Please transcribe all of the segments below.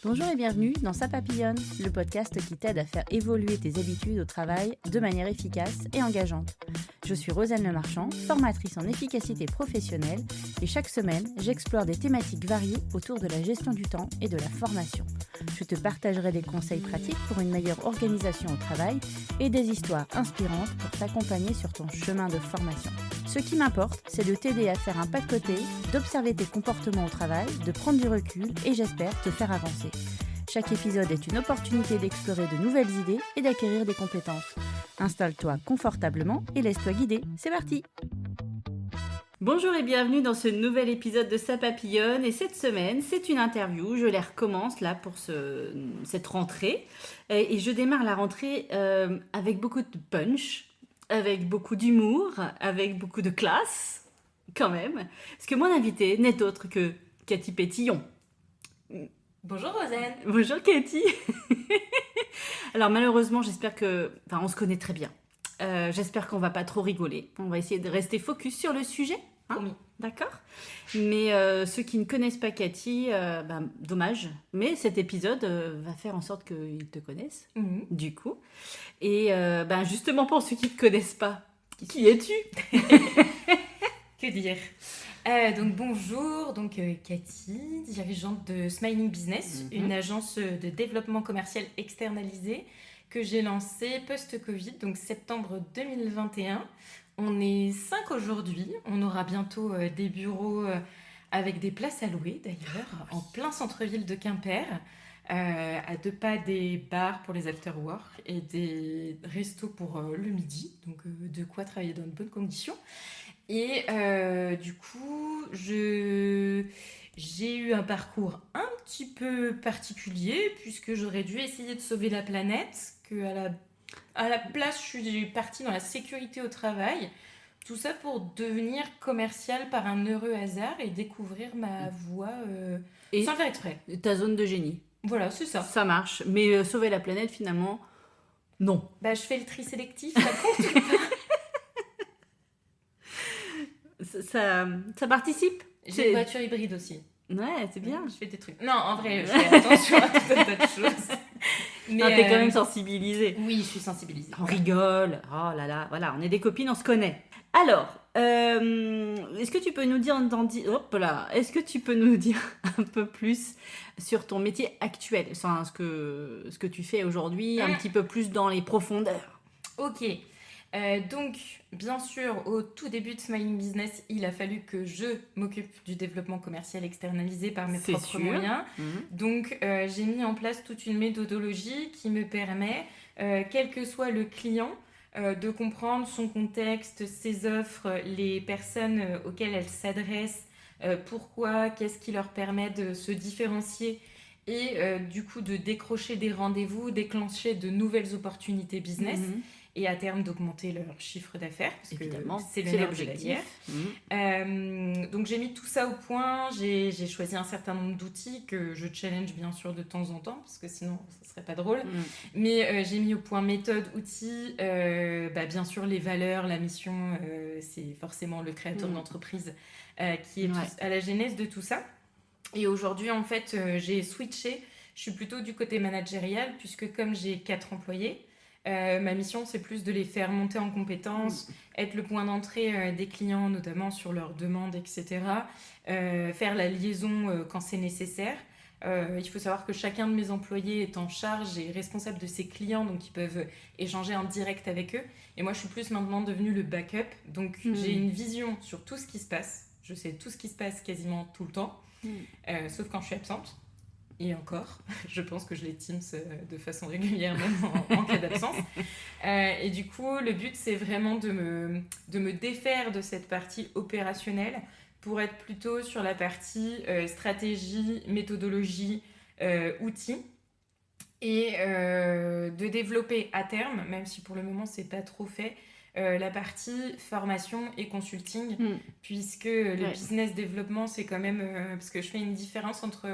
Bonjour et bienvenue dans Ça Papillonne, le podcast qui t'aide à faire évoluer tes habitudes au travail de manière efficace et engageante. Je suis Rosanne Lemarchand, formatrice en efficacité professionnelle et chaque semaine, j'explore des thématiques variées autour de la gestion du temps et de la formation. Je te partagerai des conseils pratiques pour une meilleure organisation au travail et des histoires inspirantes pour t'accompagner sur ton chemin de formation. Ce qui m'importe, c'est de t'aider à faire un pas de côté, d'observer tes comportements au travail, de prendre du recul et j'espère te faire avancer. Chaque épisode est une opportunité d'explorer de nouvelles idées et d'acquérir des compétences. Installe-toi confortablement et laisse-toi guider. C'est parti! Bonjour et bienvenue dans ce nouvel épisode de Ça Papillonne. Et cette semaine, c'est une interview. Je les recommence là pour cette rentrée. Et je démarre la rentrée avec beaucoup de punch, avec beaucoup d'humour, avec beaucoup de classe, quand même. Parce que mon invité n'est autre que Cathy Pétillon. Bonjour Rosanne. Bonjour Cathy. Alors malheureusement, on se connaît très bien. J'espère qu'on va pas trop rigoler. On va essayer de rester focus sur le sujet. Promis. D'accord. Mais ceux qui ne connaissent pas Cathy, dommage. Mais cet épisode va faire en sorte qu'ils te connaissent, du coup. Et justement, pour ceux qui ne te connaissent pas, qui es-tu? Que dire donc bonjour, Cathy, dirigeante de Smiling Business, une agence de développement commercial externalisé que j'ai lancée post-Covid, donc septembre 2021. On est 5 aujourd'hui, on aura bientôt des bureaux avec des places à louer d'ailleurs, en plein centre-ville de Quimper, à 2 pas des bars pour les after-work et des restos pour le midi, donc de quoi travailler dans de bonnes conditions. Et du coup, j'ai eu un parcours un petit peu particulier puisque j'aurais dû essayer de sauver la planète, à la place, je suis partie dans la sécurité au travail. Tout ça pour devenir commerciale par un heureux hasard et découvrir ma voie sans le faire exprès. Ta zone de génie. Voilà, c'est ça. Ça marche. Mais sauver la planète, finalement, non. Je fais le tri sélectif, ça compte ou pas? Ça participe. J'ai une voiture hybride aussi. Ouais, c'est bien. Je fais des trucs. Non, en vrai, je fais attention à tout un tas de choses. Mais t'es quand même sensibilisée. Oui, je suis sensibilisée. On rigole. Oh là là, voilà, on est des copines, on se connaît. Alors, est-ce que tu peux nous dire un peu plus sur ton métier actuel, ce que tu fais aujourd'hui, un petit peu plus dans les profondeurs? Ok. Donc, bien sûr, au tout début de Smiling Business, il a fallu que je m'occupe du développement commercial externalisé par mes propres moyens. Donc, j'ai mis en place toute une méthodologie qui me permet, quel que soit le client, de comprendre son contexte, ses offres, les personnes auxquelles elle s'adresse, pourquoi, qu'est-ce qui leur permet de se différencier et du coup de décrocher des rendez-vous, déclencher de nouvelles opportunités business. Et à terme d'augmenter leur chiffre d'affaires, parce évidemment, que c'est le nerf de la guerre. Donc j'ai mis tout ça au point, j'ai choisi un certain nombre d'outils que je challenge bien sûr de temps en temps, parce que sinon ça serait pas drôle. Mais j'ai mis au point méthode, outils, bien sûr les valeurs, la mission, c'est forcément le créateur d'entreprise qui est à la genèse de tout ça. Et aujourd'hui en fait j'ai switché, je suis plutôt du côté managérial, puisque comme j'ai 4 employés, ma mission, c'est plus de les faire monter en compétences, être le point d'entrée des clients, notamment sur leurs demandes, etc. Faire la liaison quand c'est nécessaire. Il faut savoir que chacun de mes employés est en charge et responsable de ses clients, donc ils peuvent échanger en direct avec eux. Et moi, je suis plus maintenant devenue le backup. Donc, j'ai une vision sur tout ce qui se passe. Je sais tout ce qui se passe quasiment tout le temps, sauf quand je suis absente. Et encore, je pense que je les Teams de façon régulière, même en cas d'absence. Et du coup, le but, c'est vraiment de me défaire de cette partie opérationnelle pour être plutôt sur la partie stratégie, méthodologie, outils. Et de développer à terme, même si pour le moment, c'est pas trop fait, la partie formation et consulting, puisque le business développement, c'est quand même... parce que je fais une différence entre...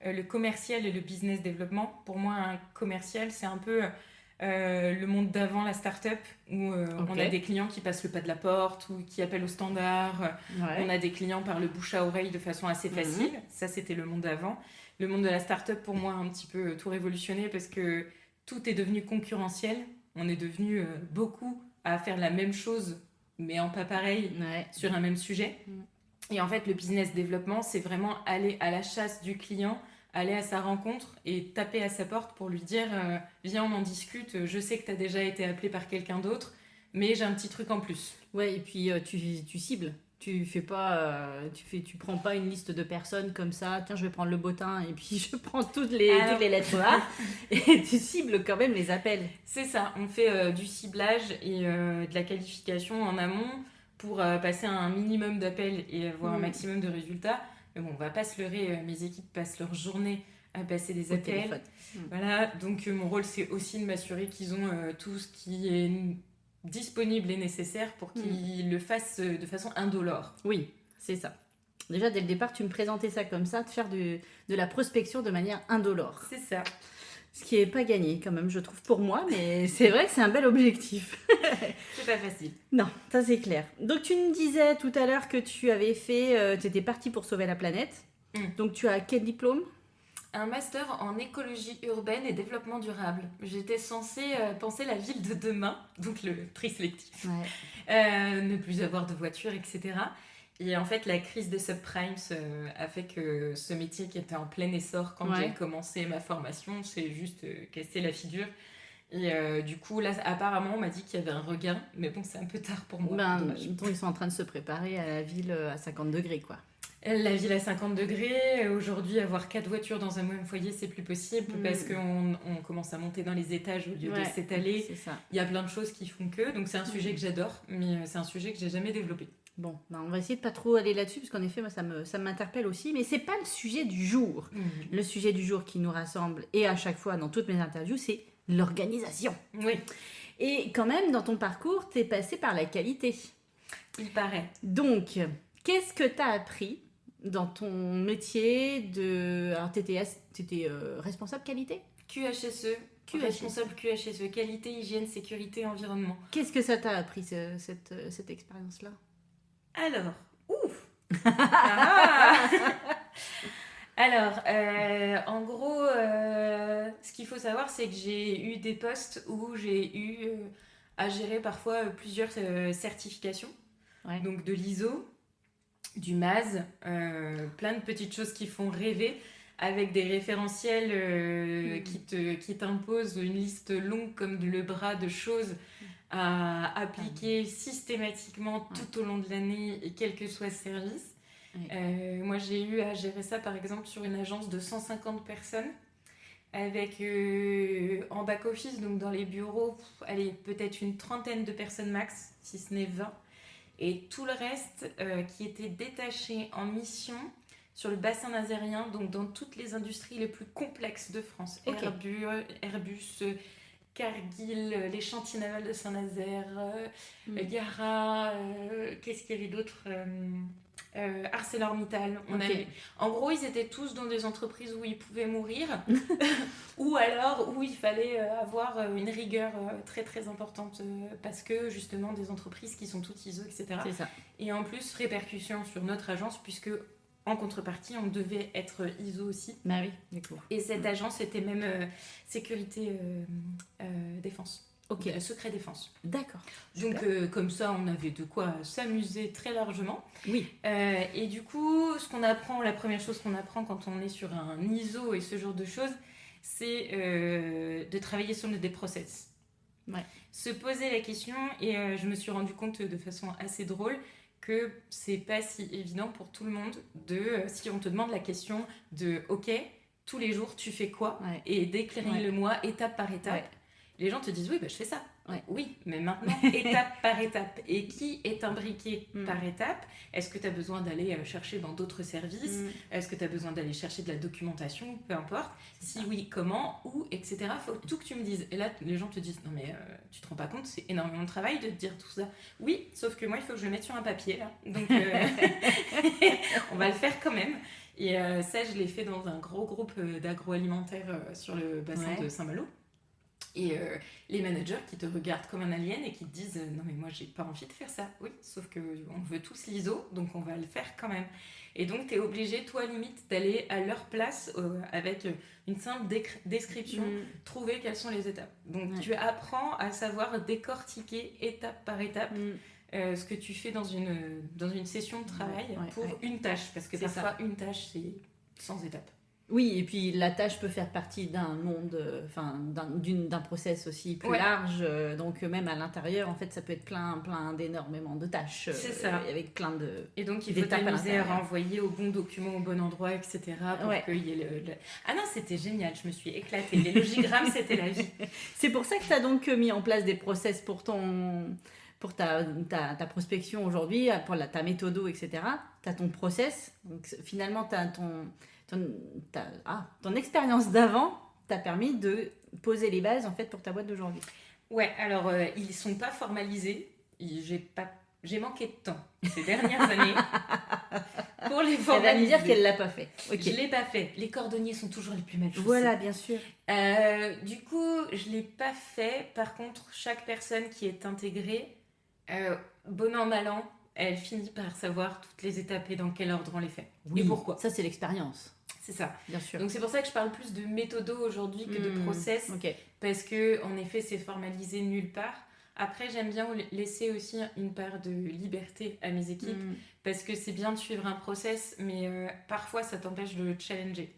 le commercial et le business développement. Pour moi, un commercial, c'est un peu le monde d'avant la start-up où on a des clients qui passent le pas de la porte ou qui appellent au standard. On a des clients par le bouche à oreille de façon assez facile. Ça, c'était le monde d'avant. le monde de la start-up, pour moi, a un petit peu tout révolutionné parce que tout est devenu concurrentiel. On est devenu beaucoup à faire la même chose, mais en pas pareil, sur un même sujet. Et en fait, le business développement, c'est vraiment aller à la chasse du client, aller à sa rencontre et taper à sa porte pour lui dire viens, on en discute, je sais que tu as déjà été appelé par quelqu'un d'autre, mais j'ai un petit truc en plus. Ouais, et puis tu cibles. Tu prends pas une liste de personnes comme ça, tiens, je vais prendre le bottin et puis je prends toutes les lettres A et tu cibles quand même les appels. C'est ça, on fait du ciblage et de la qualification en amont pour passer un minimum d'appels et avoir un maximum de résultats. Mais bon, on va pas se leurrer, mes équipes passent leur journée à passer des appels. Voilà, donc mon rôle, c'est aussi de m'assurer qu'ils ont tout ce qui est disponible et nécessaire pour qu'ils le fassent de façon indolore. Oui, c'est ça. Déjà, dès le départ, tu me présentais ça comme ça, de faire de la prospection de manière indolore. C'est ça. Ce qui n'est pas gagné, quand même, je trouve, pour moi, mais c'est vrai que c'est un bel objectif. C'est pas facile. Non, ça c'est clair. Donc, tu me disais tout à l'heure que tu avais fait... tu étais partie pour sauver la planète. Donc, tu as quel diplôme ? Un master en écologie urbaine et développement durable. J'étais censée penser la ville de demain, donc le tri sélectif, ne plus avoir de voiture, etc. Et en fait, la crise des subprimes a fait que ce métier qui était en plein essor quand j'ai commencé ma formation, c'est juste cassé la figure. Et du coup, là, apparemment, on m'a dit qu'il y avait un regain, mais bon, c'est un peu tard pour moi. Donc, ils sont en train de se préparer à la ville à 50 degrés, quoi. La ville à 50 degrés, aujourd'hui avoir 4 voitures dans un même foyer, c'est plus possible parce qu'on commence à monter dans les étages au lieu de s'étaler. Il y a plein de choses qui font que, donc c'est un sujet que j'adore, mais c'est un sujet que j'ai jamais développé. Bon, on va essayer de pas trop aller là-dessus parce qu'en effet, moi, ça m'interpelle aussi, mais c'est pas le sujet du jour. Le sujet du jour qui nous rassemble, et à chaque fois dans toutes mes interviews, c'est l'organisation. Oui. Et quand même, dans ton parcours, t'es passé par la qualité. Il paraît. Donc, qu'est-ce que t'as appris dans ton métier de... Alors, t'étais responsable qualité ? QHSE, responsable QHSE, qualité, hygiène, sécurité, environnement. Qu'est-ce que ça t'a appris, cette expérience-là ? Alors, en gros, ce qu'il faut savoir, c'est que j'ai eu des postes où j'ai eu à gérer parfois plusieurs certifications. Donc de l'ISO, du MAS, plein de petites choses qui font rêver, avec des référentiels qui t'imposent une liste longue comme le bras de choses à appliquer systématiquement tout au long de l'année et quel que soit le service. Moi, j'ai eu à gérer ça, par exemple, sur une agence de 150 personnes, avec en back-office, donc dans les bureaux, peut-être une trentaine de personnes max, si ce n'est 20. Et tout le reste qui était détaché en mission sur le bassin nazérien, donc dans toutes les industries les plus complexes de France. Airbus, Cargill, les chantiers navals de Saint-Nazaire, Yara, qu'est-ce qu'il y avait d'autre ArcelorMittal. En gros, ils étaient tous dans des entreprises où ils pouvaient mourir ou alors où il fallait avoir une rigueur très très importante parce que justement des entreprises qui sont toutes ISO, etc. C'est ça. Et en plus, répercussion sur notre agence puisque en contrepartie, on devait être ISO aussi. Bah oui, du coup. Et cette agence était même sécurité défense. Ok. Secret défense. D'accord. Donc comme ça, on avait de quoi s'amuser très largement. Oui. Et du coup, la première chose qu'on apprend quand on est sur un ISO et ce genre de choses, c'est de travailler sur des process. Se poser la question, et je me suis rendu compte de façon assez drôle que c'est pas si évident pour tout le monde si on te demande la question de ok, tous les jours tu fais quoi, et décline-le-moi étape par étape. Les gens te disent oui, je fais ça. Oui, mais maintenant, étape par étape. Et qui est imbriqué par étape ? Est-ce que tu as besoin d'aller chercher dans d'autres services ? Est-ce que tu as besoin d'aller chercher de la documentation ? Peu importe. Si oui, comment ? Où ? Etc. Il faut tout que tu me dises. Et là, les gens te disent non mais tu te rends pas compte, c'est énormément de travail de te dire tout ça. Oui, sauf que moi, il faut que je le mette sur un papier là. Donc, on va le faire quand même. Et ça, je l'ai fait dans un gros groupe d'agroalimentaire sur le bassin de Saint-Malo. Et les managers qui te regardent comme un alien et qui te disent non mais moi j'ai pas envie de faire ça. Oui, sauf que on veut tous l'ISO, donc on va le faire quand même. Et donc tu es obligé, toi limite, d'aller à leur place avec une simple description, trouver quelles sont les étapes. Donc tu apprends à savoir décortiquer étape par étape ce que tu fais dans une session de travail pour une tâche. Parce que parfois une tâche c'est 100 étapes. Oui, et puis la tâche peut faire partie d'un monde, d'un process aussi plus large. Donc même à l'intérieur, en fait, ça peut être plein d'énormément de tâches. C'est ça. Avec plein de. Et donc il faut t'amuser à renvoyer au bon document, au bon endroit, etc. Pour qu'il y ait Ah non, c'était génial, je me suis éclatée. Les logigrammes, c'était la vie. C'est pour ça que tu as donc mis en place des process pour ta prospection aujourd'hui, pour ta méthodo, etc. Tu as ton process. Donc finalement, tu as ton expérience d'avant t'a permis de poser les bases en fait pour ta boîte d'aujourd'hui. Ouais, alors ils sont pas formalisés. J'ai manqué de temps ces dernières années pour les formaliser. Elle va me dire qu'elle l'a pas fait. Okay. Je l'ai pas fait. Les cordonniers sont toujours les plus mal chaussés. Voilà, bien sûr. Du coup, je l'ai pas fait. Par contre, chaque personne qui est intégrée, bon an mal an, elle finit par savoir toutes les étapes et dans quel ordre on les fait. Oui, et pourquoi. Ça, c'est l'expérience. C'est ça. Bien sûr. Donc c'est pour ça que je parle plus de méthodo aujourd'hui que de process. Parce que en effet, c'est formalisé nulle part. Après, j'aime bien laisser aussi une part de liberté à mes équipes. Parce que c'est bien de suivre un process, mais parfois ça t'empêche de challenger.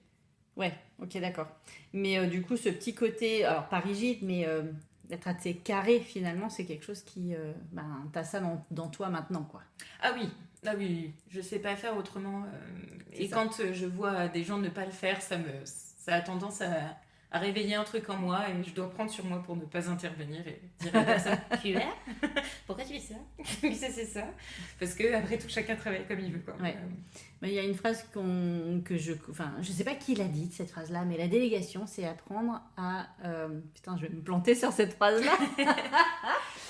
Ouais, ok, d'accord. Mais du coup, ce petit côté, alors pas rigide, mais d'être assez carré finalement, c'est quelque chose qui... t'as ça dans toi maintenant, quoi. Ah oui, je sais pas faire autrement. Et ça. Quand je vois des gens ne pas le faire, ça a tendance à réveiller un truc en moi et je dois prendre sur moi pour ne pas intervenir et dire à la personne tu es pourquoi tu fais ça? C'est ça. Parce que après tout, chacun travaille comme il veut, quoi. Ouais. Mais il y a une phrase je sais pas qui l'a dit cette phrase-là, mais la délégation, c'est apprendre à... Putain, je vais me planter sur cette phrase-là.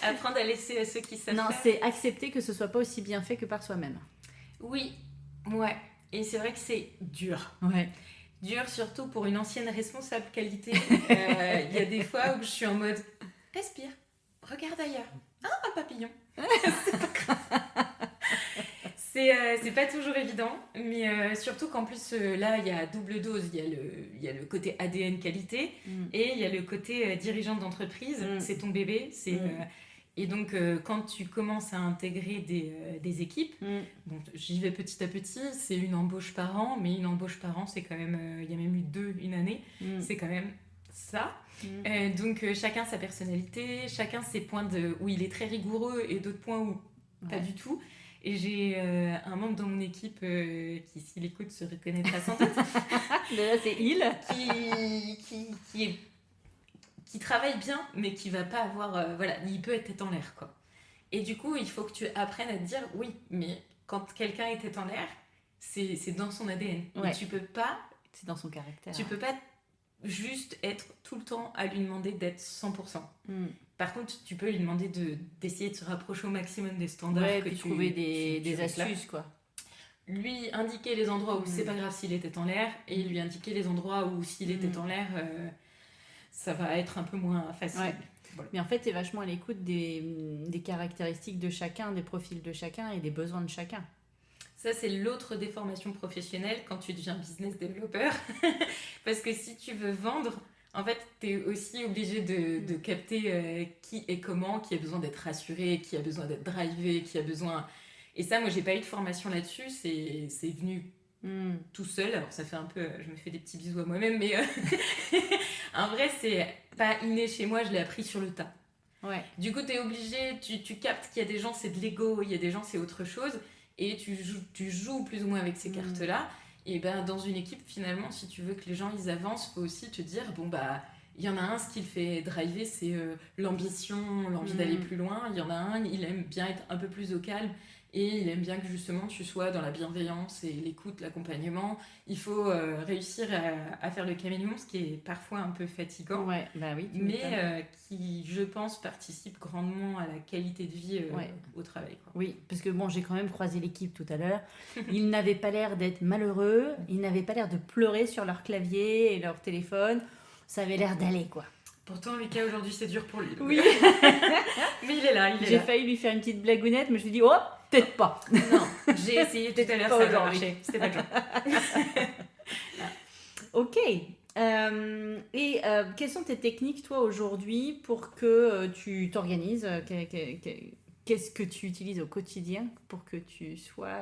Apprendre à laisser à ceux qui savent faire. Non, c'est accepter que ce soit pas aussi bien fait que par soi-même. Oui, ouais. Et c'est vrai que c'est dur. Ouais. Dur, surtout pour une ancienne responsable qualité. Il y a des fois où je suis en mode respire, regarde ailleurs. Ah, un papillon. C'est pas grave. C'est pas toujours évident, mais surtout qu'en plus, là, il y a double dose. Il y a le côté ADN qualité et il y a le côté dirigeante d'entreprise. C'est ton bébé. Et donc, quand tu commences à intégrer des équipes, bon, j'y vais petit à petit, c'est une embauche par an, mais une embauche par an, c'est quand même... Il y a même eu une année, c'est quand même ça. Donc, chacun sa personnalité, chacun ses points où il est très rigoureux et d'autres points où pas du tout. Et j'ai un membre dans mon équipe qui, s'il écoute, se reconnaîtra sans doute. Là, c'est il. Qui travaille bien, mais qui va pas avoir... il peut être tête en l'air, quoi. Et du coup, il faut que tu apprennes à te dire, oui, mais quand quelqu'un est tête en l'air, c'est dans son ADN. Ouais. Mais tu peux pas... C'est dans son caractère. Tu peux pas juste être tout le temps à lui demander d'être 100%. Par contre, tu peux lui demander d'essayer de se rapprocher au maximum des standards que tu trouver des astuces, quoi. Lui indiquer les endroits où c'est pas grave s'il est tête en l'air, et lui indiquer les endroits où s'il est tête en l'air... ça va être un peu moins facile. Ouais. Voilà. Mais en fait, tu es vachement à l'écoute des caractéristiques de chacun, des profils de chacun et des besoins de chacun. Ça, c'est l'autre des formations professionnelles quand tu deviens business développeur. Parce que si tu veux vendre, en fait, tu es aussi obligé de capter qui et comment, qui a besoin d'être rassuré, qui a besoin d'être drivé, qui a besoin... Et ça, moi, j'ai pas eu de formation là-dessus. C'est venu... tout seul, alors ça fait un peu, je me fais des petits bisous à moi-même, mais en vrai c'est pas inné chez moi, je l'ai appris sur le tas. Ouais. Du coup t'es obligé, tu captes qu'il y a des gens c'est de l'ego, il y a des gens c'est autre chose, et tu joues plus ou moins avec ces cartes-là, et ben dans une équipe finalement, si tu veux que les gens ils avancent, faut aussi te dire, bon bah il y en a un, ce qui le fait driver, c'est l'ambition, l'envie d'aller plus loin, il y en a un, il aime bien être un peu plus au calme, et il aime bien que justement tu sois dans la bienveillance et l'écoute, l'accompagnement. Il faut réussir à faire le caméléon, ce qui est parfois un peu fatigant, ouais, bah oui, mais qui, je pense, participe grandement à la qualité de vie au travail, quoi. Oui, parce que bon, j'ai quand même croisé l'équipe tout à l'heure. Ils n'avaient pas l'air d'être malheureux, ils n'avaient pas l'air de pleurer sur leur clavier et leur téléphone. Ça avait l'air d'aller, quoi. Pourtant, Lucas, aujourd'hui, c'est dur pour lui. Oui. Mais il est là, J'ai failli lui faire une petite blagounette, mais je me suis dit, oh, peut-être pas. Non, j'ai essayé tout à l'heure, ça va marcher. C'était pas le genre. Ok. Quelles sont tes techniques, toi, aujourd'hui, pour que tu t'organises qu'est-ce que tu utilises au quotidien pour que tu sois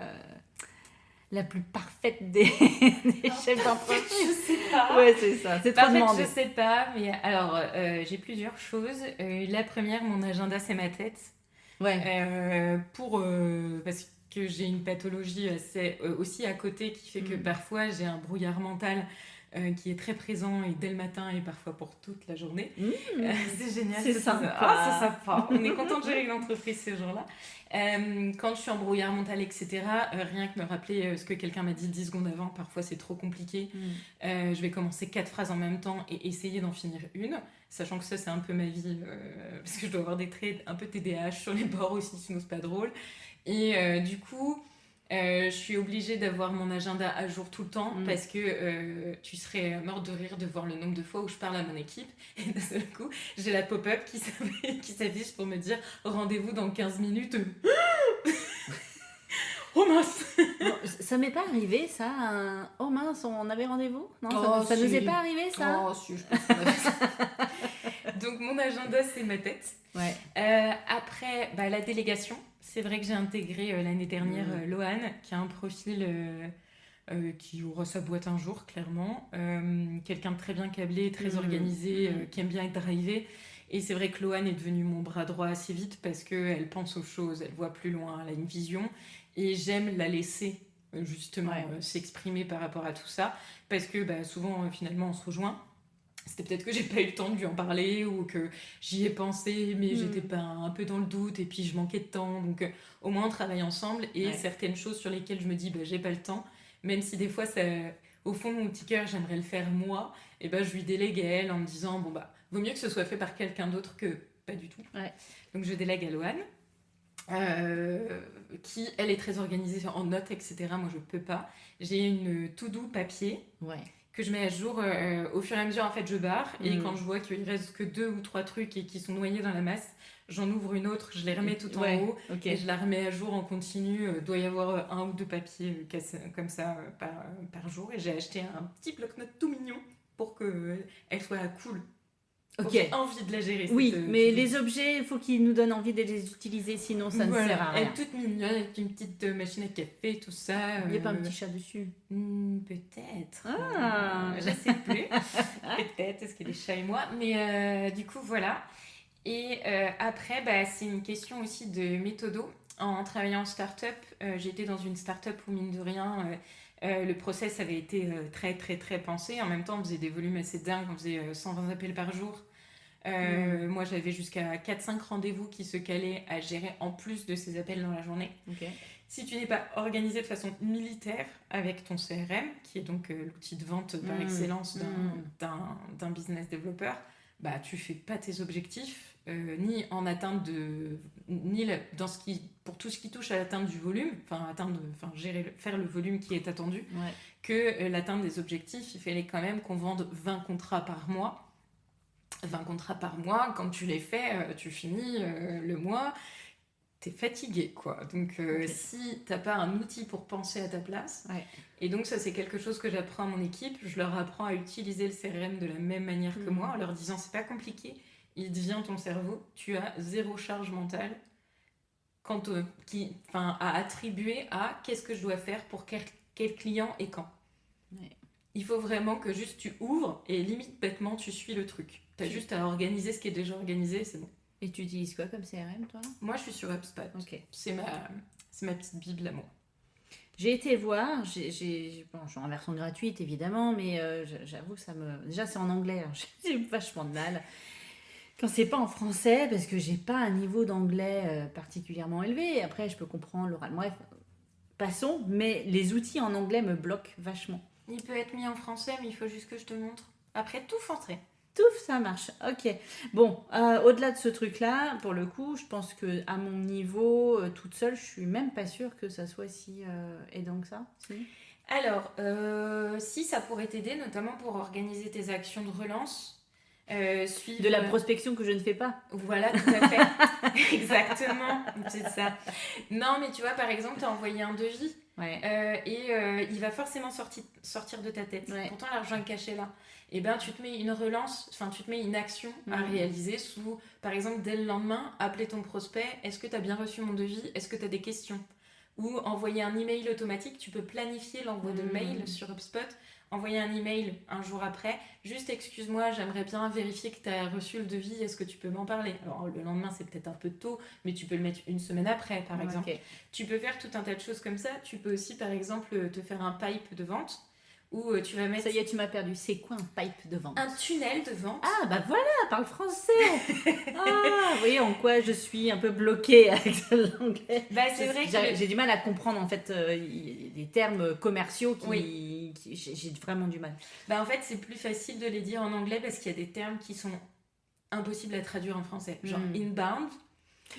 la plus parfaite des chefs d'entreprise? Je sais pas. Ouais, c'est ça. C'est trop demandé. Je sais pas, mais alors, j'ai plusieurs choses. La première, mon agenda, c'est ma tête. Ouais. Parce que j'ai une pathologie aussi à côté qui fait que parfois j'ai un brouillard mental qui est très présent et dès le matin et parfois pour toute la journée. C'est génial. C'est sympa. C'est sympa. On est content de gérer une entreprise ces jours-là. Quand je suis en brouillard mental, etc., rien que me rappeler ce que quelqu'un m'a dit 10 secondes avant, parfois c'est trop compliqué. Je vais commencer 4 phrases en même temps et essayer d'en finir une, sachant que ça c'est un peu ma vie, parce que je dois avoir des traits un peu TDAH sur les bords aussi, sinon c'est pas drôle. Et du coup, je suis obligée d'avoir mon agenda à jour tout le temps parce que tu serais morte de rire de voir le nombre de fois où je parle à mon équipe et d'un seul coup, j'ai la pop-up qui s'affiche pour me dire rendez-vous dans 15 minutes. Oh mince! Bon, ça m'est pas arrivé ça. Oh mince, on avait rendez-vous? Non, ça si. nous est pas arrivé ça? Oh si, je pense qu'on avait ça. Donc mon agenda c'est ma tête. Ouais. Après, la délégation. C'est vrai que j'ai intégré l'année dernière Lohan, qui a un profil qui aura sa boîte un jour, clairement. Quelqu'un de très bien câblé, très organisé, qui aime bien être drivé. Et c'est vrai que Lohan est devenue mon bras droit assez vite parce qu'elle pense aux choses, elle voit plus loin, elle a une vision. Et j'aime la laisser justement s'exprimer par rapport à tout ça. Parce que souvent, finalement, on se rejoint. C'était peut-être que j'ai pas eu le temps de lui en parler ou que j'y ai pensé mais j'étais pas un peu dans le doute et puis je manquais de temps, donc au moins on travaille ensemble et certaines choses sur lesquelles je me dis j'ai pas le temps, même si des fois ça, au fond de mon petit cœur j'aimerais le faire moi, et je lui délègue à elle en me disant vaut mieux que ce soit fait par quelqu'un d'autre que pas du tout. Donc je délègue à Lohan qui elle est très organisée en notes, etc. Moi je peux pas, j'ai une to-do papier que je mets à jour au fur et à mesure. En fait je barre et quand je vois qu'il reste que 2 ou 3 trucs et qui sont noyés dans la masse, j'en ouvre une autre, je les remets tout en haut et je la remets à jour en continu. Doit y avoir 1 ou 2 papiers comme ça par jour, et j'ai acheté un petit bloc-notes tout mignon pour qu'elle soit cool. J'ai envie de la gérer. Mais les objets, il faut qu'ils nous donnent envie de les utiliser, sinon ça ne sert à rien. Elle est toute mignonne avec une petite machine à café, tout ça. Il n'y a pas un petit chat dessus? Peut-être. Je ne sais plus. Peut-être, est-ce qu'il y a des chats et moi. Mais du coup, voilà. Et après, c'est une question aussi de méthodo. En travaillant en start-up, j'étais dans une start-up où, mine de rien, le process avait été très, très, très pensé. En même temps, on faisait des volumes assez dingues. On faisait 120 appels par jour. Moi, j'avais jusqu'à 4-5 rendez-vous qui se calaient à gérer en plus de ces appels dans la journée. Si tu n'es pas organisé de façon militaire avec ton CRM, qui est donc l'outil de vente par excellence d'un business développeur, tu fais pas tes objectifs, ni en atteinte ni pour tout ce qui touche à l'atteinte du volume, faire le volume qui est attendu, que l'atteinte des objectifs. Il fallait quand même qu'on vende 20 contrats par mois. 20 contrats par mois, quand tu les fais, tu finis le mois, t'es fatigué, quoi. Donc, si t'as pas un outil pour penser à ta place, et donc ça, c'est quelque chose que j'apprends à mon équipe, je leur apprends à utiliser le CRM de la même manière que moi, en leur disant, c'est pas compliqué, il devient ton cerveau, tu as 0 charge mentale à attribuer à qu'est-ce que je dois faire pour quel client et quand. Il faut vraiment que juste tu ouvres et limite bêtement tu suis le truc. T'as juste à organiser ce qui est déjà organisé, c'est bon. Et tu utilises quoi comme CRM, toi? Moi, je suis sur HubSpot. C'est ma petite bible à moi. J'ai été voir, je suis en version gratuite évidemment, mais j'avoue ça me... Déjà c'est en anglais, alors j'ai vachement de mal. Quand c'est pas en français, parce que j'ai pas un niveau d'anglais particulièrement élevé, après je peux comprendre l'oral. Bref, passons, mais les outils en anglais me bloquent vachement. Il peut être mis en français, mais il faut juste que je te montre. Après, tout français. Tout, ça marche. Ok. Bon, au-delà de ce truc-là, pour le coup, je pense que à mon niveau, toute seule, je suis même pas sûre que ça soit si aidant que ça. Si. Alors, si ça pourrait t'aider, notamment pour organiser tes actions de relance, Suivre... De la prospection que je ne fais pas. Voilà, tout à fait. Exactement, c'est ça. Non, mais tu vois, par exemple, tu as envoyé un devis et il va forcément sortir de ta tête. Pourtant, l'argent est caché là. Et bien, tu te mets une relance, enfin, tu te mets une action à réaliser sous, par exemple, dès le lendemain, appeler ton prospect. Est-ce que tu as bien reçu mon devis ? Est-ce que tu as des questions ? Ou envoyer un email automatique. Tu peux planifier l'envoi de mail sur HubSpot. Envoyer un email un jour après, juste excuse-moi, j'aimerais bien vérifier que tu as reçu le devis, est-ce que tu peux m'en parler ? Alors le lendemain c'est peut-être un peu tôt, mais tu peux le mettre une semaine après par exemple. Tu peux faire tout un tas de choses comme ça, tu peux aussi par exemple te faire un pipe de vente, où tu vas mettre... Ça y est, tu m'as perdu, c'est quoi un pipe de vente ? Un tunnel de vente. Ah bah voilà, parle français. Ah oui, en quoi je suis un peu bloquée avec l'anglais. Bah c'est vrai que... J'ai du mal à comprendre en fait des termes commerciaux j'ai vraiment du mal. Bah en fait c'est plus facile de les dire en anglais parce qu'il y a des termes qui sont impossibles à traduire en français. Genre inbound.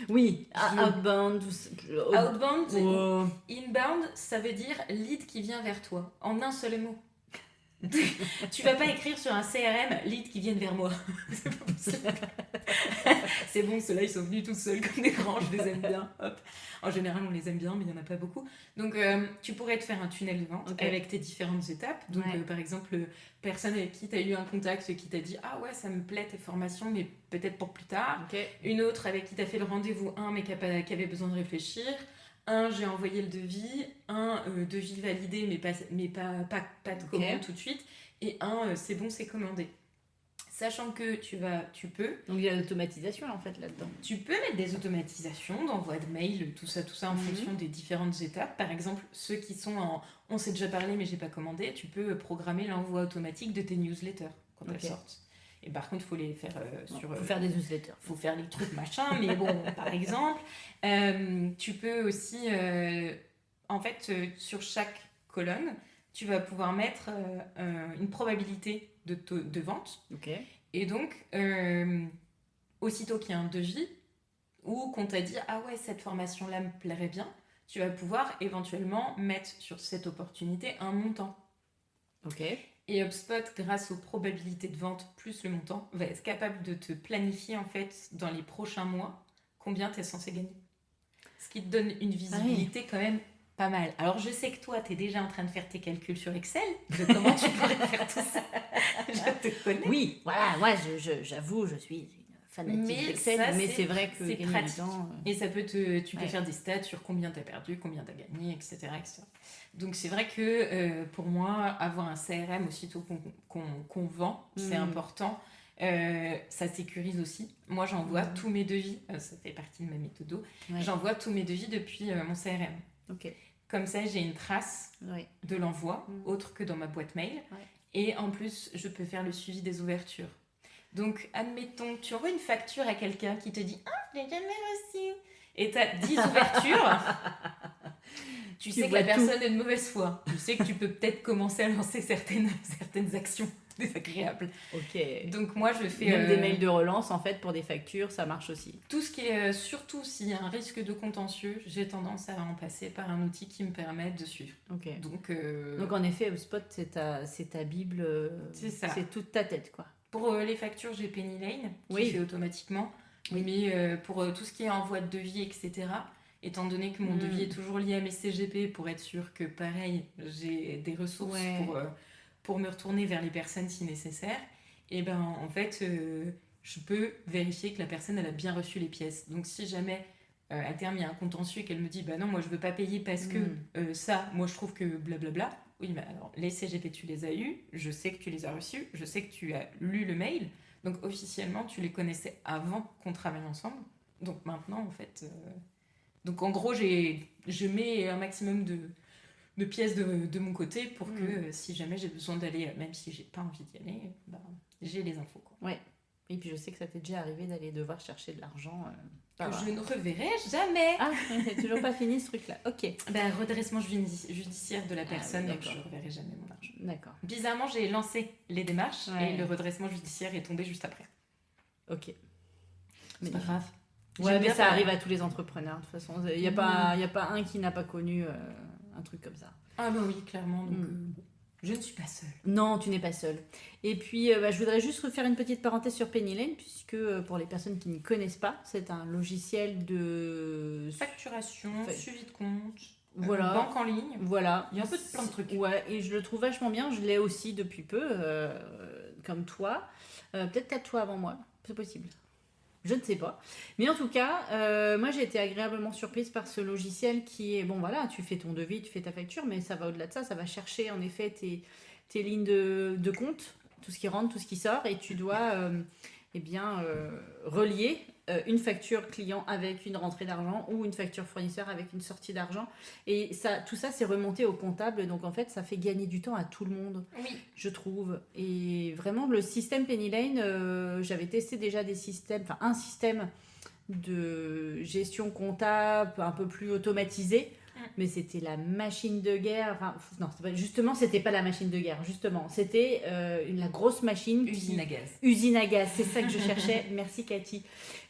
Oui, outbound. Outbound, inbound, ça veut dire lead qui vient vers toi, en un seul mot. Tu vas pas écrire sur un CRM lead qui viennent vers moi. C'est pas possible. C'est bon, ceux-là ils sont venus tout seuls comme des grands, je les aime bien. Hop. En général on les aime bien, mais il y en a pas beaucoup. Donc tu pourrais te faire un tunnel de vente avec tes différentes étapes. Donc par exemple, personne avec qui tu as eu un contact qui t'a dit ah ouais ça me plaît tes formations, mais peut-être pour plus tard. Une autre avec qui t'as fait le rendez-vous mais qui avait besoin de réfléchir. J'ai envoyé le devis, devis validé mais pas de commande tout de suite, et c'est bon, c'est commandé. Sachant que tu peux... Donc il y a l'automatisation en fait là-dedans. Tu peux mettre des automatisations d'envoi de mail, tout ça en fonction des différentes étapes. Par exemple, ceux qui sont en « on s'est déjà parlé mais j'ai pas commandé », tu peux programmer l'envoi automatique de tes newsletters quand elles sortent. Et par contre, il faut les faire faut faire des newsletters. Il faut faire les trucs machin, mais bon, par exemple. Tu peux aussi... en fait, sur chaque colonne, tu vas pouvoir mettre une probabilité de vente. Et donc, aussitôt qu'il y a un devis, ou qu'on t'a dit « Ah ouais, cette formation-là me plairait bien », tu vas pouvoir éventuellement mettre sur cette opportunité un montant. Et HubSpot, grâce aux probabilités de vente plus le montant, va être capable de te planifier en fait dans les prochains mois combien tu es censé gagner. Ce qui te donne une visibilité quand même pas mal. Alors je sais que toi, tu es déjà en train de faire tes calculs sur Excel de comment tu pourrais faire tout ça. Je te connais. Oui, voilà, moi j'avoue, je suis fanatique d'Excel, mais c'est vrai que c'est gagner pratique. du temps... Et ça peut tu peux faire des stats sur combien tu as perdu, combien tu as gagné, etc., etc. Donc c'est vrai que pour moi, avoir un CRM aussitôt qu'on vend, c'est important. Ça sécurise aussi. Moi, j'envoie tous mes devis, ça fait partie de ma méthode. J'envoie tous mes devis depuis mon CRM. Comme ça, j'ai une trace de l'envoi, autre que dans ma boîte mail. Et en plus, je peux faire le suivi des ouvertures. Donc, admettons, tu envoies une facture à quelqu'un qui te dit « Ah, je l'ai jamais reçu !» Et tu as 10 ouvertures. Tu sais que la personne est de mauvaise foi. Tu sais que tu peux peut-être commencer à lancer certaines actions désagréables. Donc moi, je fais... Même des mails de relance, en fait, pour des factures, ça marche aussi. Tout ce qui est... surtout s'il y a un risque de contentieux, j'ai tendance à en passer par un outil qui me permet de suivre. Donc en effet, HubSpot, c'est ta bible. C'est ça. C'est toute ta tête, quoi. Pour les factures, j'ai Pennylane, qui fait automatiquement. Mais pour tout ce qui est envoi de devis, etc., étant donné que mon devis est toujours lié à mes CGP, pour être sûr que, pareil, j'ai des ressources pour me retourner vers les personnes si nécessaire, et ben en fait, je peux vérifier que la personne elle a bien reçu les pièces. Donc si jamais à terme il y a un contentieux et qu'elle me dit bah non, moi je veux pas payer parce que ça, moi je trouve que blablabla. Oui, mais alors les CGP tu les as eus, je sais que tu les as reçus, je sais que tu as lu le mail, donc officiellement tu les connaissais avant qu'on travaille ensemble. Donc maintenant en fait, donc en gros je mets un maximum de pièces de mon côté pour que si jamais j'ai besoin d'aller, même si j'ai pas envie d'y aller, j'ai les infos, quoi. Et puis je sais que ça t'est déjà arrivé d'aller devoir chercher de l'argent. Que je ne reverrai jamais. Ah, c'est toujours pas fini ce truc-là. Redressement judiciaire de la personne, donc je ne reverrai jamais mon argent. D'accord. Bizarrement, j'ai lancé les démarches et le redressement judiciaire est tombé juste après. C'est pas grave. Mais ça arrive à tous les entrepreneurs, de toute façon. Il n'y a pas un qui n'a pas connu un truc comme ça. Ah bah oui, clairement. Donc, Je ne suis pas seule. Non, tu n'es pas seule. Et puis, je voudrais juste refaire une petite parenthèse sur Penny Lane, puisque pour les personnes qui ne connaissent pas, c'est un logiciel de facturation, suivi de compte, voilà. Banque en ligne. Voilà. Il y a un peu de plein de trucs. Ouais, et je le trouve vachement bien. Je l'ai aussi depuis peu, comme toi. Peut-être 4 fois avant moi, c'est possible. Je ne sais pas. Mais en tout cas, moi j'ai été agréablement surprise par ce logiciel qui est, bon voilà, tu fais ton devis, tu fais ta facture, mais ça va au-delà de ça, ça va chercher en effet tes lignes de compte, tout ce qui rentre, tout ce qui sort, et tu dois relier une facture client avec une rentrée d'argent ou une facture fournisseur avec une sortie d'argent. Et ça, tout ça, c'est remonté au comptable. Donc, en fait, ça fait gagner du temps à tout le monde, je trouve. Et vraiment, le système Penny Lane, j'avais testé déjà des systèmes, enfin, un système de gestion comptable un peu plus automatisé. Mais c'était la machine de guerre. Enfin, non, c'était pas la machine de guerre. Justement, c'était la grosse machine. Usine à gaz. Usine à gaz, c'est ça que je cherchais. Merci Cathy.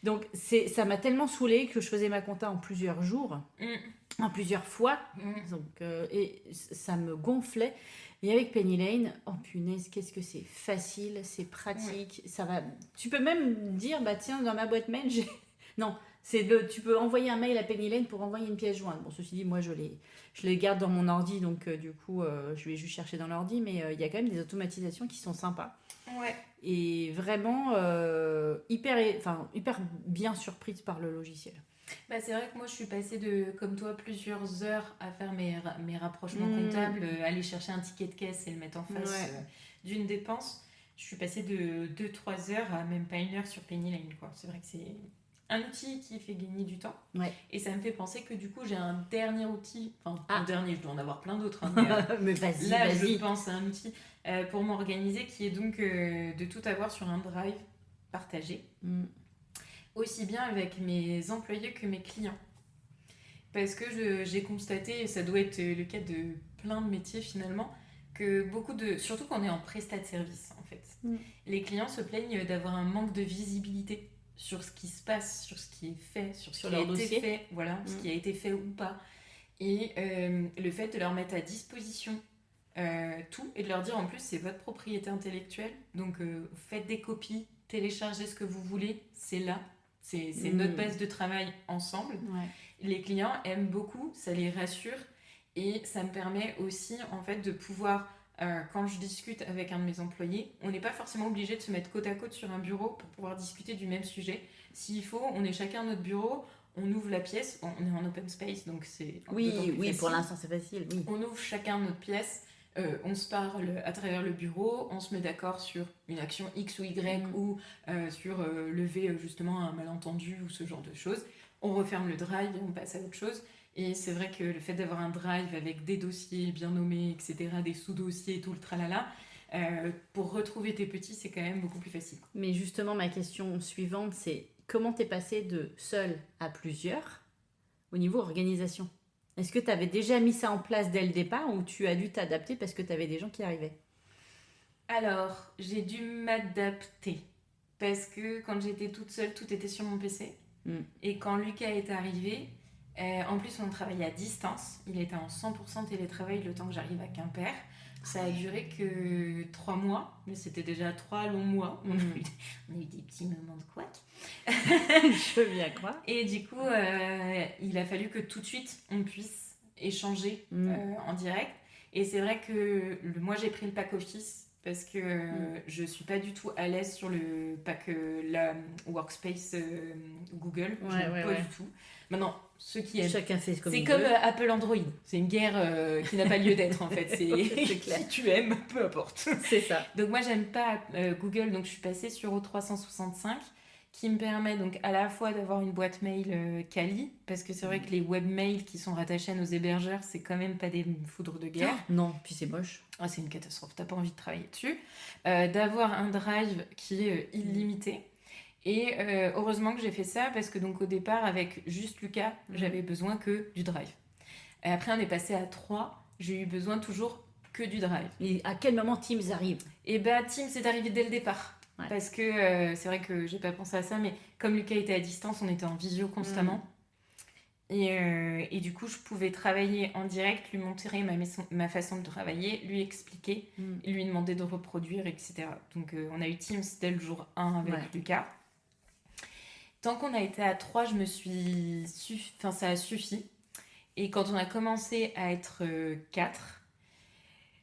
Donc, ça m'a tellement saoulée que je faisais ma compta en plusieurs jours, en plusieurs fois. Donc, et ça me gonflait. Et avec Penny Lane, oh punaise, qu'est-ce que c'est facile, c'est pratique. Ça va. Tu peux même dire, bah tiens, dans ma boîte mail, j'ai. Non. Tu peux envoyer un mail à Penny Lane pour envoyer une pièce jointe. Bon, ceci dit, moi, je les garde dans mon ordi, donc du coup, je vais juste chercher dans l'ordi, mais il y a quand même des automatisations qui sont sympas. Ouais. Et vraiment hyper bien surprise par le logiciel. Bah, c'est vrai que moi, je suis passée comme toi, plusieurs heures à faire mes rapprochements comptables, aller chercher un ticket de caisse et le mettre en face d'une dépense. Je suis passée de 2-3 heures à même pas 1 heure sur Penny Lane, quoi. C'est vrai que c'est un outil qui fait gagner du temps. Et ça me fait penser que du coup, j'ai un dernier outil. Enfin, un dernier, je dois en avoir plein d'autres. Hein, mais vas-y, je pense à un outil pour m'organiser qui est donc de tout avoir sur un drive partagé. Aussi bien avec mes employés que mes clients. Parce que j'ai constaté, et ça doit être le cas de plein de métiers finalement, que surtout quand on est en prestat de service en fait, les clients se plaignent d'avoir un manque de visibilité sur ce qui se passe, sur ce qui est fait, sur ce qui a été fait, voilà, ce qui a été fait ou pas. Et le fait de leur mettre à disposition tout et de leur dire en plus c'est votre propriété intellectuelle, donc faites des copies, téléchargez ce que vous voulez, c'est là, c'est notre base de travail ensemble. Les clients aiment beaucoup, ça les rassure et ça me permet aussi en fait de pouvoir quand je discute avec un de mes employés, on n'est pas forcément obligé de se mettre côte à côte sur un bureau pour pouvoir discuter du même sujet. S'il faut, on est chacun à notre bureau, on ouvre la pièce, on est en open space, donc c'est facile. Pour l'instant c'est facile. Oui. On ouvre chacun notre pièce, on se parle à travers le bureau, on se met d'accord sur une action X ou Y ou sur lever justement un malentendu ou ce genre de choses. On referme le drive et on passe à autre chose. Et c'est vrai que le fait d'avoir un drive avec des dossiers bien nommés, etc., des sous-dossiers, tout le tralala, pour retrouver tes petits, c'est quand même beaucoup plus facile. Mais justement, ma question suivante, c'est comment t'es passé de seul à plusieurs au niveau organisation ? Est-ce que tu avais déjà mis ça en place dès le départ ou tu as dû t'adapter parce que tu avais des gens qui arrivaient ? Alors, j'ai dû m'adapter parce que quand j'étais toute seule, tout était sur mon PC. Et quand Lucas est arrivé... en plus, on travaillait à distance. Il était en 100% télétravail le temps que j'arrive à Quimper. Ça a duré que 3 mois, mais c'était déjà 3 longs mois. On a eu des petits moments de couac. Je veux bien croire. Et du coup, il a fallu que tout de suite, on puisse échanger en direct. Et c'est vrai que moi, j'ai pris le pack Office parce que je ne suis pas du tout à l'aise sur le pack la Workspace Google. Je n'aime pas du tout. Maintenant, ceux qui aiment... Chacun fait comme c'est comme Apple Android. C'est une guerre qui n'a pas lieu d'être en fait. C'est clair. Si tu aimes, peu importe. C'est ça. Donc moi, j'aime pas Google, donc je suis passée sur O365 qui me permet donc à la fois d'avoir une boîte mail quali, parce que c'est vrai que les webmails qui sont rattachés à nos hébergeurs, c'est quand même pas des foudres de guerre. Non, puis c'est moche. Ah, c'est une catastrophe, t'as pas envie de travailler dessus. D'avoir un drive qui est illimité. Et heureusement que j'ai fait ça, parce que donc au départ, avec juste Lucas, j'avais besoin que du drive. Et après, on est passé à 3, j'ai eu besoin toujours que du drive. Et à quel moment Teams arrive ? Et bah Teams est arrivé dès le départ. Parce que c'est vrai que j'ai pas pensé à ça, mais comme Lucas était à distance, on était en visio constamment. Et du coup, je pouvais travailler en direct, lui montrer ma façon de travailler, lui expliquer, lui demander de reproduire, etc. Donc, on a eu Teams dès le jour 1 avec Lucas. Tant qu'on a été à 3, ça a suffi. Et quand on a commencé à être 4,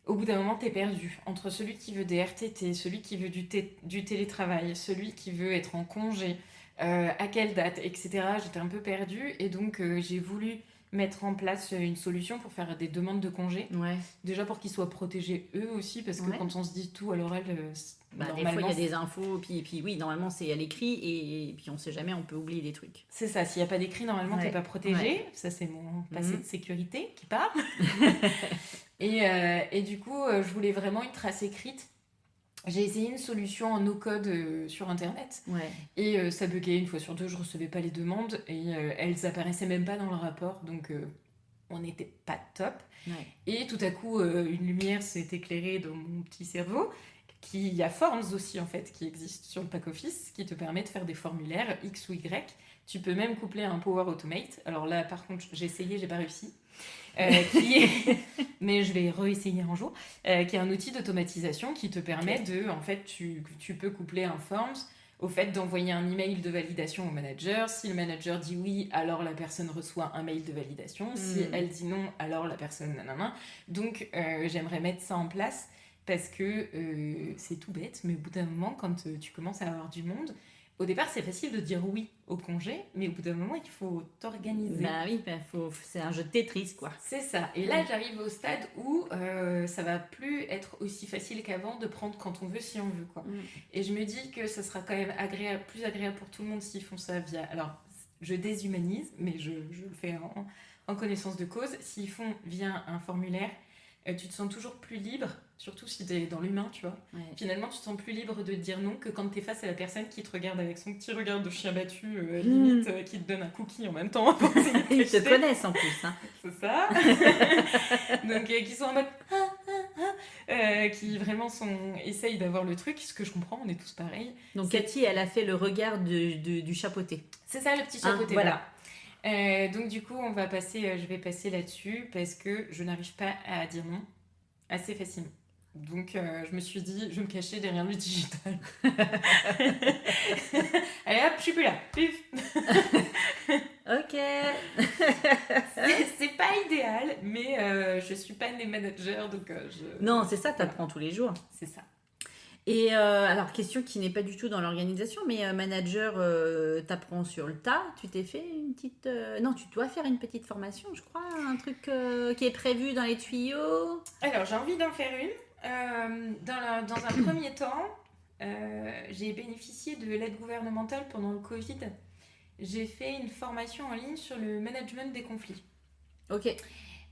au bout d'un moment, t'es perdu. Entre celui qui veut des RTT, celui qui veut du télétravail, celui qui veut être en congé, à quelle date, etc. J'étais un peu perdue et donc j'ai voulu mettre en place une solution pour faire des demandes de congé. Ouais. Déjà pour qu'ils soient protégés eux aussi, parce que quand on se dit tout à l'oral, des fois il y a des infos, puis oui, normalement c'est à l'écrit et puis on sait jamais, on peut oublier des trucs. C'est ça, s'il n'y a pas d'écrit, normalement t'es pas protégé. Ça c'est mon passé de sécurité qui part. Et du coup, je voulais vraiment une trace écrite. J'ai essayé une solution en no-code sur Internet. Et ça buguait une fois sur deux, je recevais pas les demandes et elles apparaissaient même pas dans le rapport. Donc on n'était pas top. Et tout à coup, une lumière s'est éclairée dans mon petit cerveau. Il y a Forms aussi en fait qui existe sur le pack office qui te permet de faire des formulaires X ou Y. Tu peux même coupler un Power Automate. Alors là, par contre, j'ai essayé, j'ai pas réussi. Mais je vais réessayer un jour, qui est un outil d'automatisation qui te permet de, en fait, tu peux coupler un Forms au fait d'envoyer un email de validation au manager. Si le manager dit oui, alors la personne reçoit un mail de validation. Si elle dit non, alors la personne nanana. Donc, j'aimerais mettre ça en place parce que c'est tout bête, mais au bout d'un moment, quand tu commences à avoir du monde, au départ, c'est facile de dire oui au congé, mais au bout d'un moment, il faut t'organiser. Bah oui, c'est un jeu de Tetris, quoi. C'est ça. Et là, j'arrive au stade où ça va plus être aussi facile qu'avant de prendre quand on veut, si on veut, quoi. Et je me dis que ça sera quand même plus agréable pour tout le monde s'ils font ça via... Alors, je déshumanise, mais je le fais en connaissance de cause. S'ils font via un formulaire, tu te sens toujours plus libre, surtout si t'es dans l'humain, tu vois. Finalement, tu te sens plus libre de dire non que quand t'es face à la personne qui te regarde avec son petit regard de chien battu, limite, qui te donne un cookie en même temps. Ils te connaissent en plus. Hein. C'est ça. Donc, qui sont en mode... qui vraiment essayent d'avoir le truc, ce que je comprends, on est tous pareils. Donc Cathy, elle a fait le regard du chapeauté. C'est ça, le petit chapeauté, voilà. Donc du coup, je vais passer là-dessus parce que je n'arrive pas à dire non assez facilement. Donc je me suis dit, je vais me cacher derrière le digital. Allez hop, je suis plus là. Pif. Ok. c'est pas idéal, mais je suis pas née manager, donc Non, c'est ça, t'apprends tous les jours. C'est ça. Et alors, question qui n'est pas du tout dans l'organisation, mais manager, t'apprends sur le tas. Tu t'es fait une petite... Non, tu dois faire une petite formation, je crois. Un truc qui est prévu dans les tuyaux. Alors, j'ai envie d'en faire une. Dans un premier temps, j'ai bénéficié de l'aide gouvernementale pendant le Covid. J'ai fait une formation en ligne sur le management des conflits. Ok.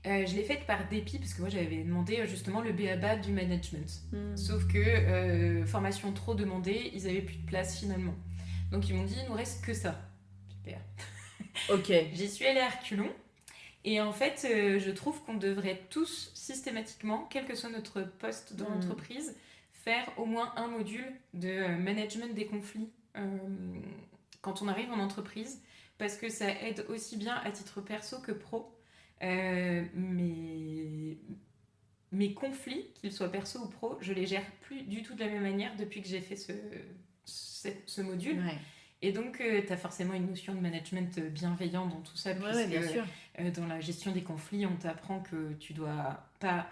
Je l'ai faite par dépit parce que moi j'avais demandé justement le b.a.-ba du management. Sauf que formation trop demandée, ils avaient plus de place finalement. Donc ils m'ont dit il nous reste que ça. Super. Ok. J'y suis allée à reculons. Et en fait, je trouve qu'on devrait tous systématiquement, quel que soit notre poste dans l'entreprise, faire au moins un module de management des conflits quand on arrive en entreprise, parce que ça aide aussi bien à titre perso que pro. Mes conflits, qu'ils soient perso ou pro, je les gère plus du tout de la même manière depuis que j'ai fait ce module. Ouais. Et donc, tu as forcément une notion de management bienveillant dans tout ça, puisque bien sûr. Dans la gestion des conflits, on t'apprend que tu dois pas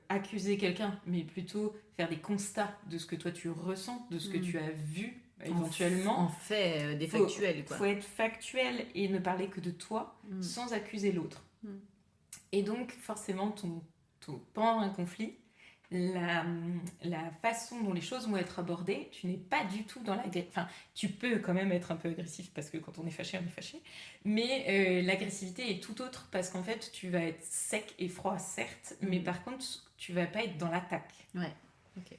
accuser quelqu'un, mais plutôt faire des constats de ce que toi tu ressens, de ce que tu as vu éventuellement. En fait, des factuels, quoi. Faut être factuel et ne parler que de toi sans accuser l'autre. Et donc, forcément, pendant un conflit, la façon dont les choses vont être abordées, tu n'es pas du tout dans enfin, tu peux quand même être un peu agressif parce que quand on est fâché, on est fâché. Mais l'agressivité est tout autre parce qu'en fait, tu vas être sec et froid, certes, mais par contre, tu vas pas être dans l'attaque. Ouais, ok.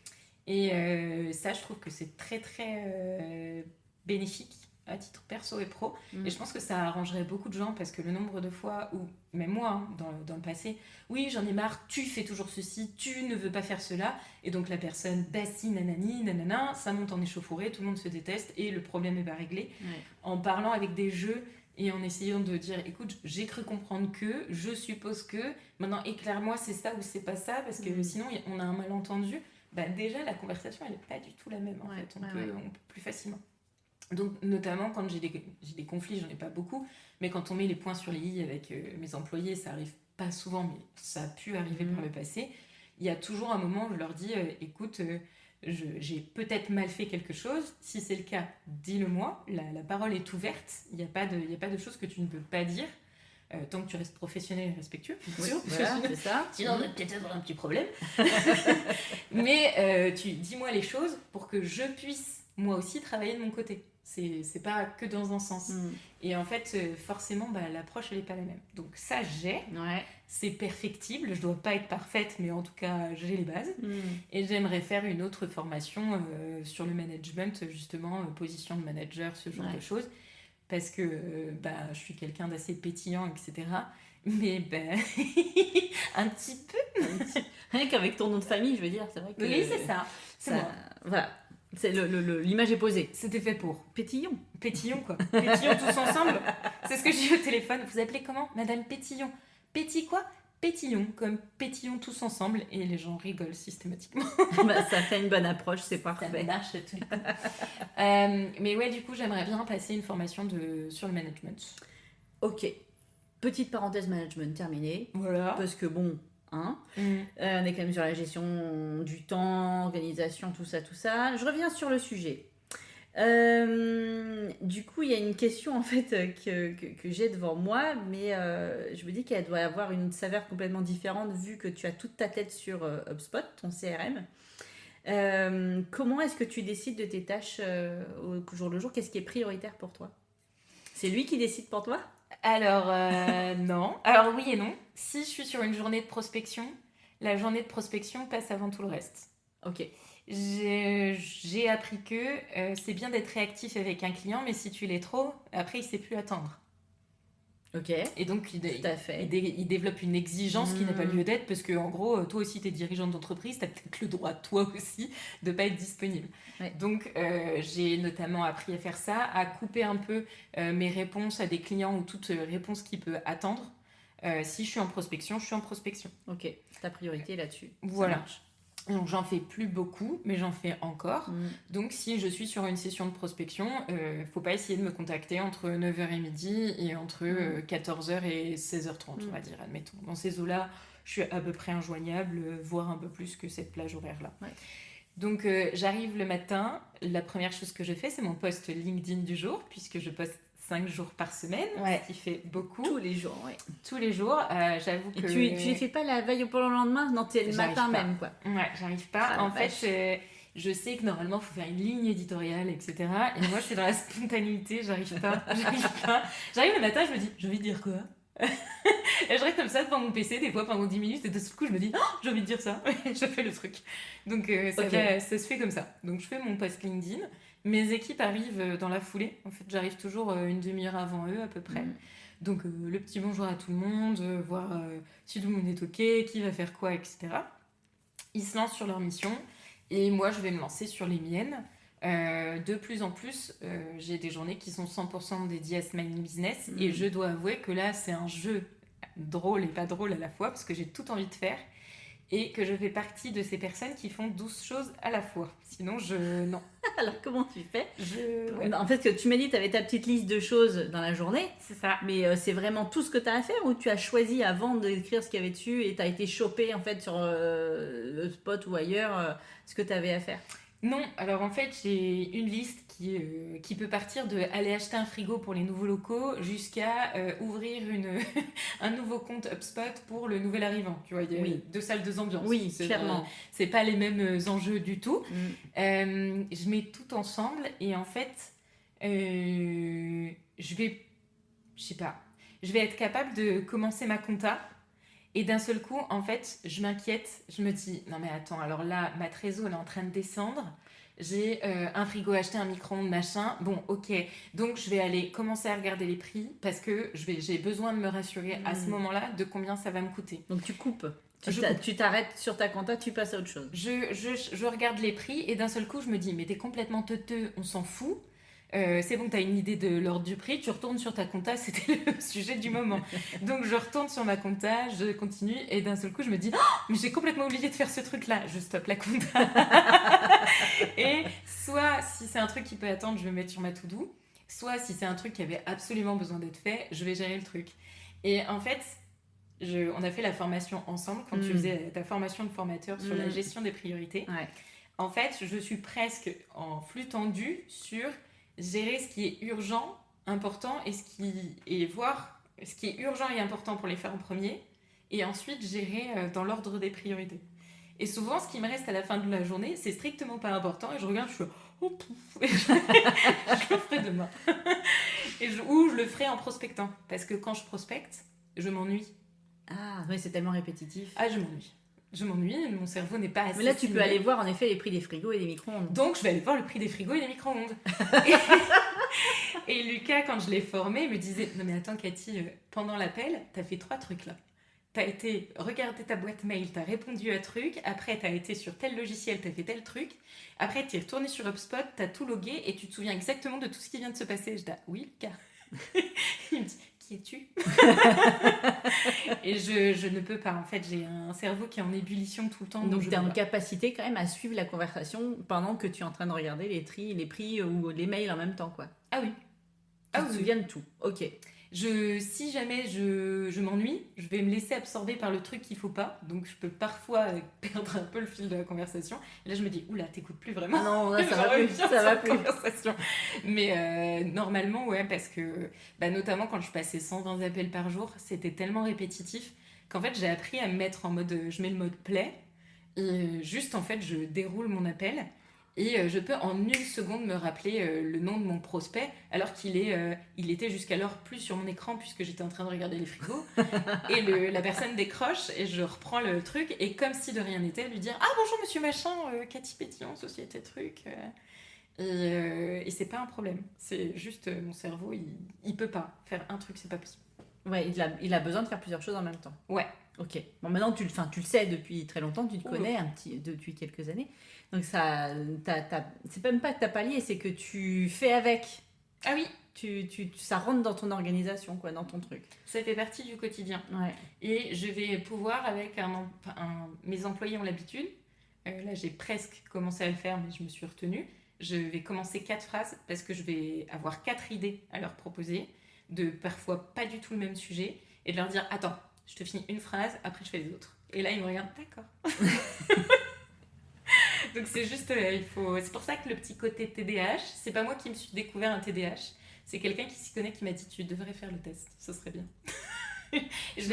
Et ça, je trouve que c'est très, très bénéfique à titre perso et pro. Et je pense que ça arrangerait beaucoup de gens parce que le nombre de fois où, même moi, hein, dans le passé, oui, j'en ai marre, tu fais toujours ceci, tu ne veux pas faire cela. Et donc la personne, bah si, nanani, nanana, ça monte en échauffourée, tout le monde se déteste et le problème n'est pas réglé. Ouais. En parlant avec des jeux et en essayant de dire écoute, j'ai cru comprendre que, je suppose que, maintenant éclaire-moi c'est ça ou c'est pas ça, parce que sinon on a un malentendu. Déjà la conversation elle est pas du tout la même en fait, on peut plus facilement. Donc notamment quand j'ai des conflits, j'en ai pas beaucoup, mais quand on met les points sur les i avec mes employés, ça arrive pas souvent, mais ça a pu arriver par le passé, il y a toujours un moment où je leur dis écoute, j'ai peut-être mal fait quelque chose, si c'est le cas, dis-le-moi, la parole est ouverte, il n'y a pas de choses que tu ne peux pas dire, tant que tu restes professionnel et respectueux, bien sûr. Voilà, c'est ça. Sinon, on va peut-être avoir un petit problème. Mais dis-moi les choses pour que je puisse, moi aussi, travailler de mon côté. C'est pas que dans un sens. Et en fait, forcément, l'approche, elle n'est pas la même. Donc ça, c'est perfectible. Je dois pas être parfaite, mais en tout cas, j'ai les bases. Et j'aimerais faire une autre formation sur le management, justement, position de manager, ce genre de choses. Parce que je suis quelqu'un d'assez pétillant, etc. Mais un petit peu. Rien qu'avec ton nom de famille, je veux dire, c'est vrai que... Oui, c'est ça. C'est moi. Voilà. L'image est posée. C'était fait pour. Pétillon. Pétillon, quoi. Pétillon tous ensemble. C'est ce que j'ai eu au téléphone. Vous appelez comment ? Madame Pétillon. Péti quoi ? Pétillon, comme pétillon tous ensemble. Et les gens rigolent systématiquement. Ça fait une bonne approche, c'est parfait. Ça marche tout le temps. Mais ouais, du coup, j'aimerais bien passer une formation sur le management. Ok. Petite parenthèse management terminée. Voilà. Parce que bon... on est quand même sur la gestion du temps, organisation, tout ça. Je reviens sur le sujet. Du coup, il y a une question en fait que j'ai devant moi, mais je me dis qu'elle doit avoir une saveur complètement différente vu que tu as toute ta tête sur HubSpot, ton CRM. Comment est-ce que tu décides de tes tâches au jour le jour ? Qu'est-ce qui est prioritaire pour toi ? C'est lui qui décide pour toi ? Alors, non. Alors, oui et non. Si je suis sur une journée de prospection, la journée de prospection passe avant tout le reste. Ok. J'ai appris que c'est bien d'être réactif avec un client, mais si tu l'es trop, après, il ne sait plus attendre. Ok. Et donc, tout à fait. il développe une exigence qui n'a pas lieu d'être, parce que en gros, toi aussi, tu es dirigeante d'entreprise, tu as peut-être le droit, toi aussi, de ne pas être disponible. Ouais. Donc, j'ai notamment appris à faire ça, à couper un peu mes réponses à des clients ou toute réponse qui peut attendre. Si je suis en prospection, je suis en prospection. Ok, ta priorité là-dessus. Voilà. Ça marche. Donc j'en fais plus beaucoup, mais j'en fais encore. Donc si je suis sur une session de prospection, faut pas essayer de me contacter entre 9h et midi et entre 14h et 16h30, on va dire, admettons. Dans ces eaux-là, je suis à peu près injoignable, voire un peu plus que cette plage horaire-là. Ouais. Donc j'arrive le matin, la première chose que je fais, c'est mon post LinkedIn du jour, puisque je poste 5 jours par semaine, ce qui fait beaucoup. Tous les jours, oui. Tous les jours, j'avoue que... Et tu les fais pas la veille ou pour le lendemain ? Non, t'es le matin pas. Même, quoi. Ouais, j'arrive pas. En fait, je sais que normalement, il faut faire une ligne éditoriale, etc. Et moi, je suis dans la spontanéité, j'arrive pas. J'arrive le matin, je me dis, j'ai envie de dire quoi ? Et je reste comme ça devant mon PC, des fois pendant 10 minutes, et de ce coup, je me dis, j'ai envie de dire ça. Je fais le truc. Donc, ça se fait comme ça. Donc, je fais mon post LinkedIn. Mes équipes arrivent dans la foulée. En fait, j'arrive toujours une demi-heure avant eux, à peu près. Donc, le petit bonjour à tout le monde, voir si tout le monde est OK, qui va faire quoi, etc. Ils se lancent sur leur mission. Et moi, je vais me lancer sur les miennes. De plus en plus, j'ai des journées qui sont 100% dédiées à ce Smile Business. Et je dois avouer que là, c'est un jeu drôle et pas drôle à la fois, parce que j'ai tout envie de faire. Et que je fais partie de ces personnes qui font 12 choses à la fois. Sinon, non. Alors, comment tu fais ? En fait, tu m'as dit que tu avais ta petite liste de choses dans la journée. C'est ça. Mais c'est vraiment tout ce que tu as à faire ou tu as choisi avant d'écrire ce qu'il y avait dessus et tu as été chopé en fait, sur le spot ou ailleurs ce que tu avais à faire ? Non, alors en fait, j'ai une liste qui peut partir de aller acheter un frigo pour les nouveaux locaux jusqu'à ouvrir un nouveau compte HubSpot pour le nouvel arrivant. Tu vois, il y a 2 salles, 2 ambiances. Oui, clairement. C'est pas les mêmes enjeux du tout. Je mets tout ensemble et en fait, je vais être capable de commencer ma compta. Et d'un seul coup, en fait, je m'inquiète. Je me dis, non mais attends, alors là, ma trésor, elle est en train de descendre. J'ai un frigo acheté, un micro-ondes, machin. Bon, ok. Donc, je vais aller commencer à regarder les prix parce que j'ai besoin de me rassurer à ce moment-là de combien ça va me coûter. Donc, tu coupes. Tu t'arrêtes sur ta compta, tu passes à autre chose. Je regarde les prix et d'un seul coup, je me dis, mais t'es complètement teuteux, on s'en fout. c'est bon, tu as une idée de l'ordre du prix, tu retournes sur ta compta, c'était le sujet du moment. Donc je retourne sur ma compta, je continue et d'un seul coup je me dis mais j'ai complètement oublié de faire ce truc-là, je stoppe la compta. Et soit si c'est un truc qui peut attendre, je vais mettre sur ma to-do, soit si c'est un truc qui avait absolument besoin d'être fait, je vais gérer le truc. Et en fait, on a fait la formation ensemble quand tu faisais ta formation de formateur sur la gestion des priorités. Ouais. En fait, je suis presque en flux tendu sur gérer ce qui est urgent, important et voir ce qui est urgent et important pour les faire en premier et ensuite gérer dans l'ordre des priorités. Et souvent, ce qui me reste à la fin de la journée, c'est strictement pas important et je regarde, je suis oh pouf, et je le ferai demain. Ou je le ferai en prospectant parce que quand je prospecte, je m'ennuie. Ah, oui, c'est tellement répétitif. Ah, je m'ennuie, mon cerveau n'est pas assez. Mais là, tu peux aller voir en effet les prix des frigos et des micro-ondes. Donc, je vais aller voir le prix des frigos et des micro-ondes. Et Lucas, quand je l'ai formé, me disait non, mais attends, Cathy, pendant l'appel, t'as fait 3 trucs là. T'as été regarder ta boîte mail, t'as répondu à truc, après t'as été sur tel logiciel, t'as fait tel truc, après t'es retourné sur HubSpot, t'as tout logué et tu te souviens exactement de tout ce qui vient de se passer. Je dis oui, Lucas. Il me dit qui es-tu? Et je ne peux pas. En fait, j'ai un cerveau qui est en ébullition tout le temps. Donc, tu es en capacité quand même à suivre la conversation pendant que tu es en train de regarder les prix ou les mails en même temps, quoi. Ah oui. Tu te souviens de tout. Ok. Si jamais je m'ennuie, je vais me laisser absorber par le truc qu'il faut pas. Donc, je peux parfois perdre un peu le fil de la conversation. Et là, je me dis, oula, t'écoutes plus vraiment. Ah non, là, ça va plus. Ça va plus. Conversation. Mais normalement, ouais, parce que notamment quand je passais 120 appels par jour, c'était tellement répétitif qu'en fait, j'ai appris à me mettre en mode, je mets le mode play. Et juste, en fait, je déroule mon appel. Et je peux en 1 seconde me rappeler le nom de mon prospect, alors qu'il était jusqu'alors plus sur mon écran puisque j'étais en train de regarder les frigos. Et la personne décroche et je reprends le truc. Et comme si de rien n'était, lui dire « Ah bonjour monsieur machin, Cathy Pétillon, société truc. » Et c'est pas un problème. C'est juste mon cerveau, il peut pas faire un truc, c'est pas possible. Ouais, il a besoin de faire plusieurs choses en même temps. Ouais. Ok. Bon, maintenant, tu le sais depuis très longtemps, tu te connais depuis quelques années. Donc, c'est même pas que t'as pas lié, c'est que tu fais avec. Ah oui. Ça rentre dans ton organisation, quoi, dans ton truc. Ça fait partie du quotidien. Ouais. Et je vais pouvoir, avec mes employés ont l'habitude, là j'ai presque commencé à le faire, mais je me suis retenue, je vais commencer 4 phrases parce que je vais avoir 4 idées à leur proposer, de parfois pas du tout le même sujet, et de leur dire, attends, je te finis une phrase, après je fais les autres. Et là, ils me regardent, d'accord. Donc c'est juste, c'est pour ça que le petit côté TDAH, c'est pas moi qui me suis découvert un TDAH, c'est quelqu'un qui s'y connaît qui m'a dit, tu devrais faire le test, ce serait bien. Je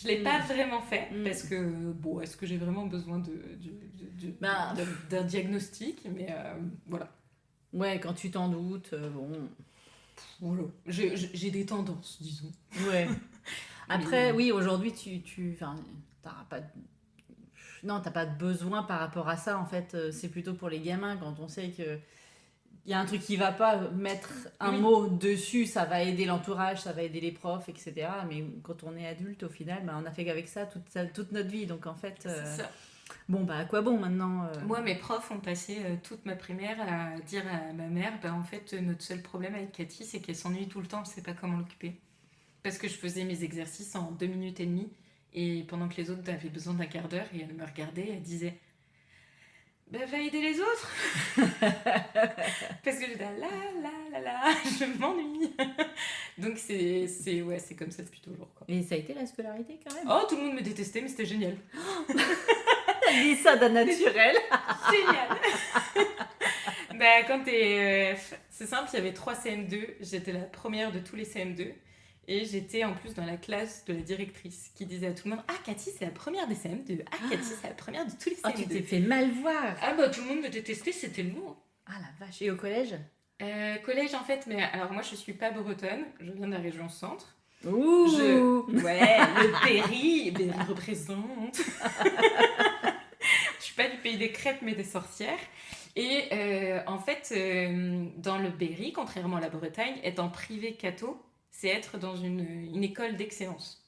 l'ai pas vraiment fait parce que, est-ce que j'ai vraiment besoin d'un diagnostic, mais voilà. Ouais, quand tu t'en doutes, bon... Voilà. J'ai des tendances, disons. Ouais. Après, oui, aujourd'hui, t'as pas de besoin par rapport à ça, en fait. C'est plutôt pour les gamins, quand on sait que il y a un truc qui va pas, mettre un mot dessus, ça va aider l'entourage, ça va aider les profs, etc. Mais quand on est adulte, au final, on a fait qu'avec ça toute notre vie. Donc, en fait... C'est ça. Bon, à quoi bon maintenant Moi, mes profs ont passé toute ma primaire à dire à ma mère, en fait, notre seul problème avec Cathy, c'est qu'elle s'ennuie tout le temps, elle ne sait pas comment l'occuper. Parce que je faisais mes exercices en 2 minutes et demie, et pendant que les autres avaient besoin d'1 quart d'heure, et elle me regardait, et elle disait, va aider les autres. Parce que j'étais là, je m'ennuie. Donc c'est comme ça depuis toujours, quoi. Et ça a été la scolarité quand même? Oh, tout le monde me détestait, mais c'était génial. Dis ça d'un naturel. Génial. Quand c'est simple, il y avait 3 CM2. J'étais la première de tous les CM2. Et j'étais en plus dans la classe de la directrice qui disait à tout le monde, ah, Cathy, c'est la première des CM2. Ah, Cathy, c'est la première de tous les CM2. Ah, tu t'es fait mal voir. Ah, tout le monde me détestait, c'était le mot. Ah, la vache. Et au collège? Collège, en fait, mais alors moi, je suis pas bretonne. Je viens de la région centre. Ouh. Ouais, le Berry représente. Je suis pas du pays des crêpes, mais des sorcières. Et en fait, dans le Berry, contrairement à la Bretagne, être en privé catho, c'est être dans une école d'excellence.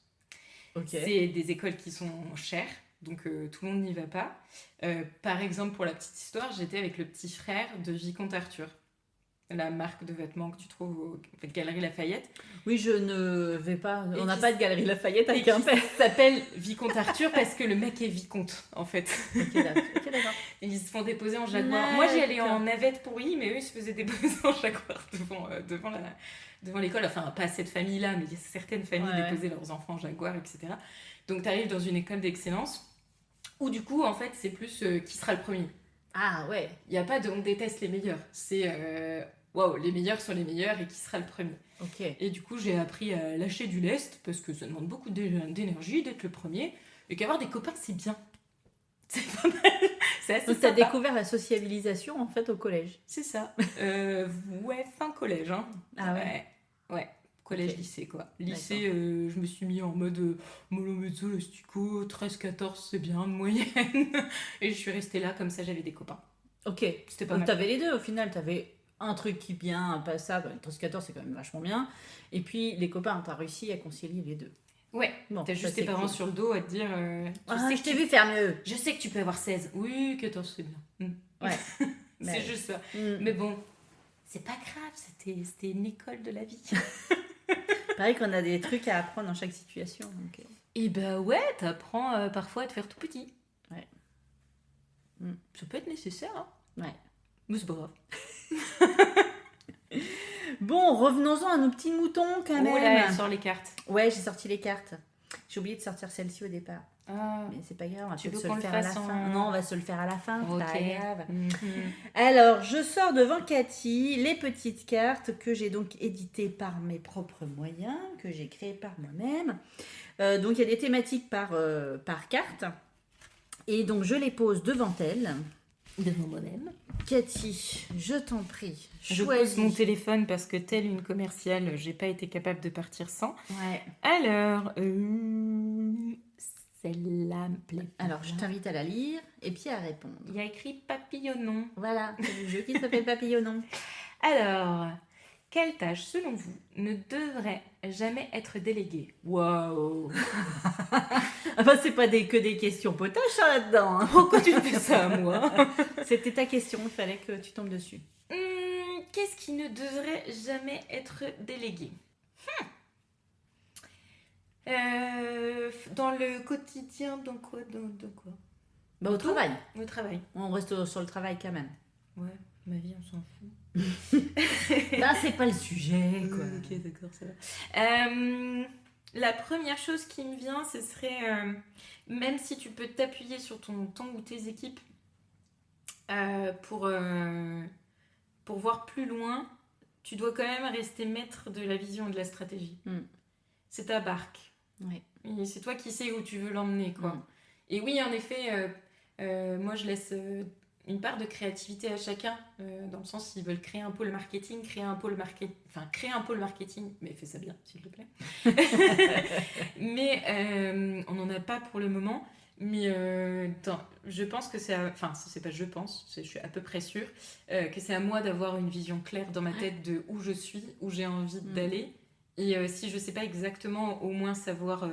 Okay. C'est des écoles qui sont chères, donc tout le monde n'y va pas. Par exemple, pour la petite histoire, j'étais avec le petit frère de Vicomte Arthur. la marque de vêtements que tu trouves au Galeries Lafayette. Oui, je ne vais pas. On n'a qui pas de Galerie Lafayette à et qui Quimper. s'appelle Vicomte Arthur parce que le mec est vicomte, en fait. Ok, d'accord. Et ils se font déposer en Jaguar. D'accord. Moi, j'y allais en navette pourrie, mais eux, ils se faisaient déposer en Jaguar devant l'école. Enfin, pas cette famille-là, mais il y a certaines familles déposaient leurs enfants en Jaguar, etc. Donc, tu arrives dans une école d'excellence où, du coup, en fait, c'est plus qui sera le premier. Ah ouais. Il n'y a pas de on déteste les meilleurs. C'est waouh, les meilleurs sont les meilleurs et qui sera le premier. Ok. Et du coup, j'ai appris à lâcher du lest parce que ça demande beaucoup d'énergie d'être le premier et qu'avoir des copains, c'est bien. C'est pas mal. C'est assez Donc, tu as sympa. découvert la sociabilisation en fait au collège. C'est ça. Ouais, fin collège. Hein. Ah ouais. Ouais. Collège, Ok. lycée, quoi. Lycée, je me suis mis en mode mollo mezzo, l'astico, 13-14, c'est bien, moyenne. Et je suis restée là, comme ça, j'avais des copains. Ok. C'était pas Donc, mal. tu avais les deux au final. Tu avais un truc qui est bien, un passable. 13-14, c'est quand même vachement bien. Et puis, les copains, tu as réussi à concilier les deux. Ouais. Bon, T'as ça, juste c'est tes parents cool. sur le dos à te dire Je t'ai vu faire mieux. je sais que tu peux avoir 16. Oui, 14, c'est bien. Ouais. C'est Mais- juste ça. Mm. Mais bon, c'est pas grave, c'était une école de la vie. Pareil qu'on a des trucs à apprendre dans chaque situation. Donc, Et bah ouais, t'apprends parfois à te faire tout petit. Ouais. Ça peut être nécessaire, hein. Ouais. Mais c'est pas grave. Bon, revenons-en à nos petits moutons quand même. Oh là, sors les cartes. Ouais, j'ai sorti les cartes. J'ai oublié de sortir celle-ci au départ. Ah, Mais c'est pas grave, on va Tu peut-être veux se qu'on le le faire à la fasse fin. en- Non, on va se le faire à la fin, c'est pas grave. Mhm. Alors, je sors devant Cathy les petites cartes que j'ai donc éditées par mes propres moyens, que j'ai créées par moi-même. Donc, il y a des thématiques par carte. Et donc, je les pose devant elle. Devant moi-même. Cathy, je t'en prie, Je choisis. pose mon téléphone parce que telle une commerciale, j'ai pas été capable de partir sans. Ouais. Alors, celle-là me plaît. Alors, je t'invite à la lire et puis à répondre. Il y a écrit papillonnon. Voilà, c'est le jeu qui s'appelle Papillonnon. Alors, quelle tâche, selon vous, ne devrait jamais être déléguée? Waouh! Ah bah, c'est pas que des questions potaches hein, là-dedans. hein. Pourquoi tu fais ça à moi? C'était ta question, il fallait que tu tombes dessus. Qu'est-ce qui ne devrait jamais être délégué? Dans le quotidien, dans quoi? Dans quoi? Bah, au travail. Au travail. On reste sur le travail quand même. Ouais, ma vie, on s'en fout. Là, c'est pas le sujet, quoi. Ok, d'accord, ça va. La première chose qui me vient, ce serait, même si tu peux t'appuyer sur ton temps ou tes équipes pour voir plus loin, tu dois quand même rester maître de la vision et de la stratégie. C'est ta barque. Ouais. Et c'est toi qui sais où tu veux l'emmener, quoi. Et oui, en effet, moi, je laisse une part de créativité à chacun, dans le sens s'ils veulent créer un pôle marketing, créer un pôle marketing, mais fais ça bien, s'il te plaît. Mais on n'en a pas pour le moment. Mais je pense que c'est... je suis à peu près sûre que c'est à moi d'avoir une vision claire dans ma tête de où je suis, où j'ai envie d'aller. Et si je sais pas exactement, au moins savoir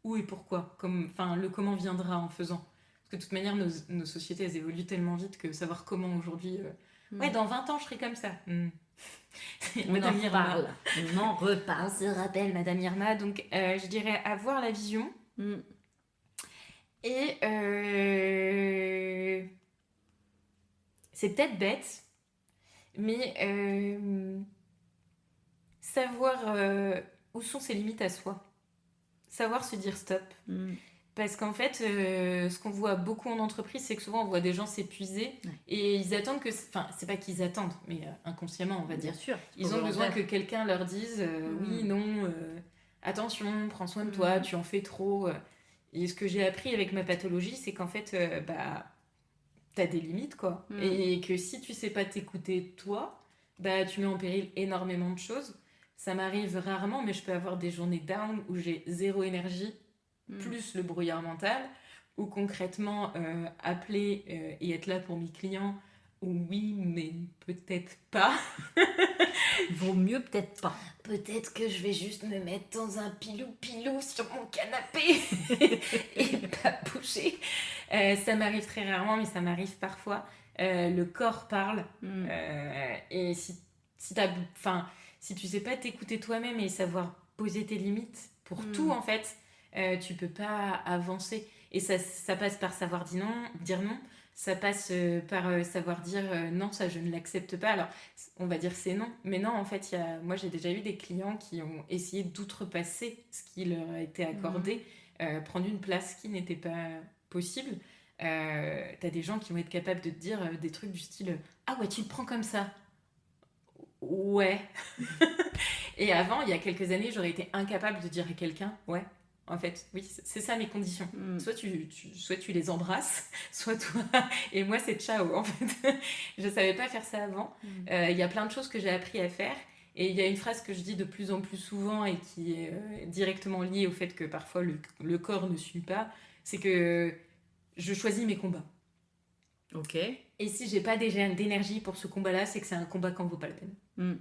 où et pourquoi. Le comment viendra en faisant. Parce que de toute manière, nos sociétés, elles évoluent tellement vite que savoir comment aujourd'hui... Ouais, dans 20 ans, je serai comme ça. Madame Irma. On en reparle. On se rappelle Madame Irma. Donc, je dirais avoir la vision. Et c'est peut-être bête, mais savoir où sont ses limites à soi. Savoir se dire stop. Parce qu'en fait, ce qu'on voit beaucoup en entreprise, c'est que souvent on voit des gens s'épuiser et ils attendent que... Enfin, c'est pas qu'ils attendent, mais inconsciemment, on va dire. Bien sûr. Ils ont besoin que quelqu'un leur dise oui, non, attention, prends soin de toi, tu en fais trop. Et ce que j'ai appris avec ma pathologie, c'est qu'en fait, t'as des limites, quoi. Et que si tu sais pas t'écouter toi, tu mets en péril énormément de choses. Ça m'arrive rarement, mais je peux avoir des journées down où j'ai zéro énergie, plus le brouillard mental, ou concrètement appeler et être là pour mes clients, oui, mais peut-être pas. Vaut mieux peut-être pas. Peut-être que je vais juste me mettre dans un pilou-pilou sur mon canapé et pas bouger. Ça m'arrive très rarement, mais ça m'arrive parfois. Le corps parle. Et si si tu sais pas t'écouter toi-même et savoir poser tes limites pour tout, en fait, tu peux pas avancer. Et ça passe par savoir dire non. Ça passe par savoir dire non, ça je ne l'accepte pas. Alors, on va dire c'est non. Mais non, en fait, moi j'ai déjà eu des clients qui ont essayé d'outrepasser ce qui leur a été accordé, prendre une place qui n'était pas possible. T'as des gens qui vont être capables de te dire des trucs du style ah ouais, tu le prends comme ça. Ouais. Et avant, il y a quelques années, j'aurais été incapable de dire à quelqu'un ouais. En fait, oui, c'est ça mes conditions. Soit tu les embrasses, soit toi. Et moi, c'est ciao, en fait. Je savais pas faire ça avant. Il y a plein de choses que j'ai appris à faire. Et il y a une phrase que je dis de plus en plus souvent et qui est directement liée au fait que parfois le corps ne suit pas. C'est que je choisis mes combats. Ok. Et si j'ai pas déjà d'énergie pour ce combat-là, c'est que c'est un combat qui en vaut pas la peine.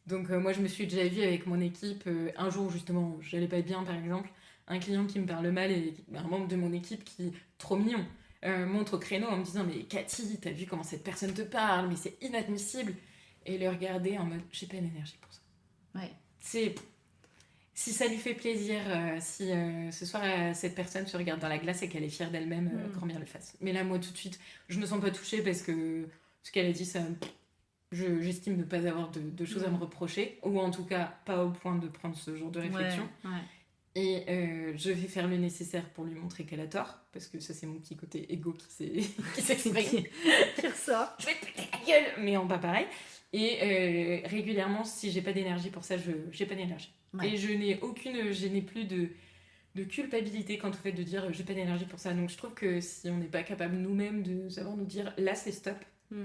Donc moi, je me suis déjà vue avec mon équipe un jour où justement, j'allais pas bien, par exemple. Un client qui me parle mal et un membre de mon équipe qui, trop mignon, monte au créneau en me disant mais Cathy, t'as vu comment cette personne te parle, mais c'est inadmissible. Et le regarder en mode j'ai pas l'énergie pour ça. Ouais. Si ça lui fait plaisir, si ce soir cette personne se regarde dans la glace et qu'elle est fière d'elle-même, grand bien le fasse. Mais là, moi tout de suite, je me sens pas touchée parce que ce qu'elle a dit, ça, j'estime ne pas avoir de choses à me reprocher, ou en tout cas pas au point de prendre ce genre de réflexion. Ouais. Et je vais faire le nécessaire pour lui montrer qu'elle a tort, parce que ça c'est mon petit côté égo qui s'exprime. Qui ressort. Je vais te péter la gueule, mais en pas pareil. Et régulièrement, si j'ai pas d'énergie pour ça, j'ai pas d'énergie. Ouais. Et je n'ai plus de culpabilité quant au fait de dire j'ai pas d'énergie pour ça. Donc je trouve que si on n'est pas capable nous-mêmes de savoir nous dire là c'est stop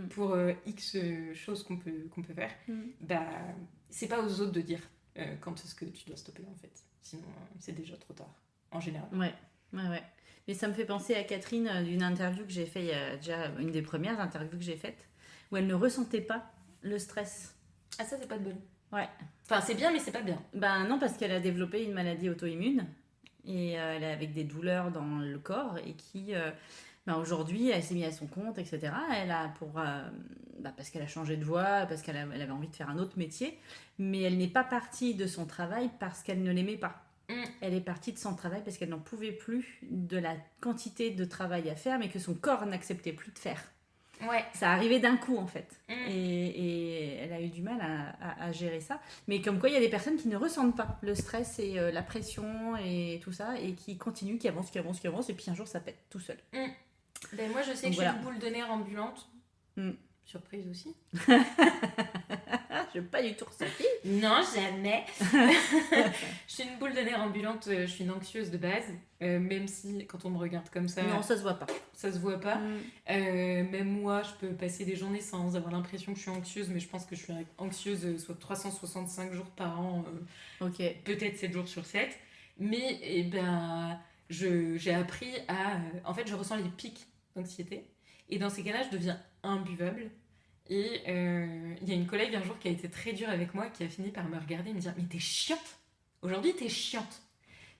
pour X choses qu'on peut faire, bah c'est pas aux autres de dire quand est-ce que tu dois stopper en fait. Sinon, c'est déjà trop tard, en général. Ouais. Mais ça me fait penser à Catherine d'une interview que j'ai faite, il y a déjà une des premières interviews que j'ai faites, où elle ne ressentait pas le stress. Ah, ça, c'est pas de bonne. Ouais. Enfin, c'est bien, mais c'est pas bien. Ben non, parce qu'elle a développé une maladie auto-immune, et elle est avec des douleurs dans le corps, et qui, aujourd'hui, elle s'est mise à son compte, etc. Elle a parce qu'elle a changé de voie, parce qu'elle avait envie de faire un autre métier, mais elle n'est pas partie de son travail parce qu'elle ne l'aimait pas. Elle est partie de son travail parce qu'elle n'en pouvait plus de la quantité de travail à faire, mais que son corps n'acceptait plus de faire. Ouais. Ça arrivait d'un coup, en fait. Et elle a eu du mal à gérer ça. Mais comme quoi, il y a des personnes qui ne ressentent pas le stress et la pression et tout ça, et qui continuent, qui avancent, et puis un jour, ça pète tout seul. Ben, moi, je sais que je suis une boule de nerfs ambulante. Surprise aussi. Je n'ai pas du tout ressenti. Non, jamais. Je suis une boule de nerfs ambulante, je suis une anxieuse de base, même si quand on me regarde comme ça... Non, ça se voit pas. Ça se voit pas. Même moi, je peux passer des journées sans avoir l'impression que je suis anxieuse, mais je pense que je suis anxieuse soit 365 jours par an, peut-être 7 jours sur 7. Mais j'ai appris à... en fait, je ressens les pics d'anxiété. Et dans ces cas-là, je deviens imbuvable. Et il y a une collègue un jour qui a été très dure avec moi, qui a fini par me regarder et me dire « Mais t'es chiante. Aujourd'hui, t'es chiante. »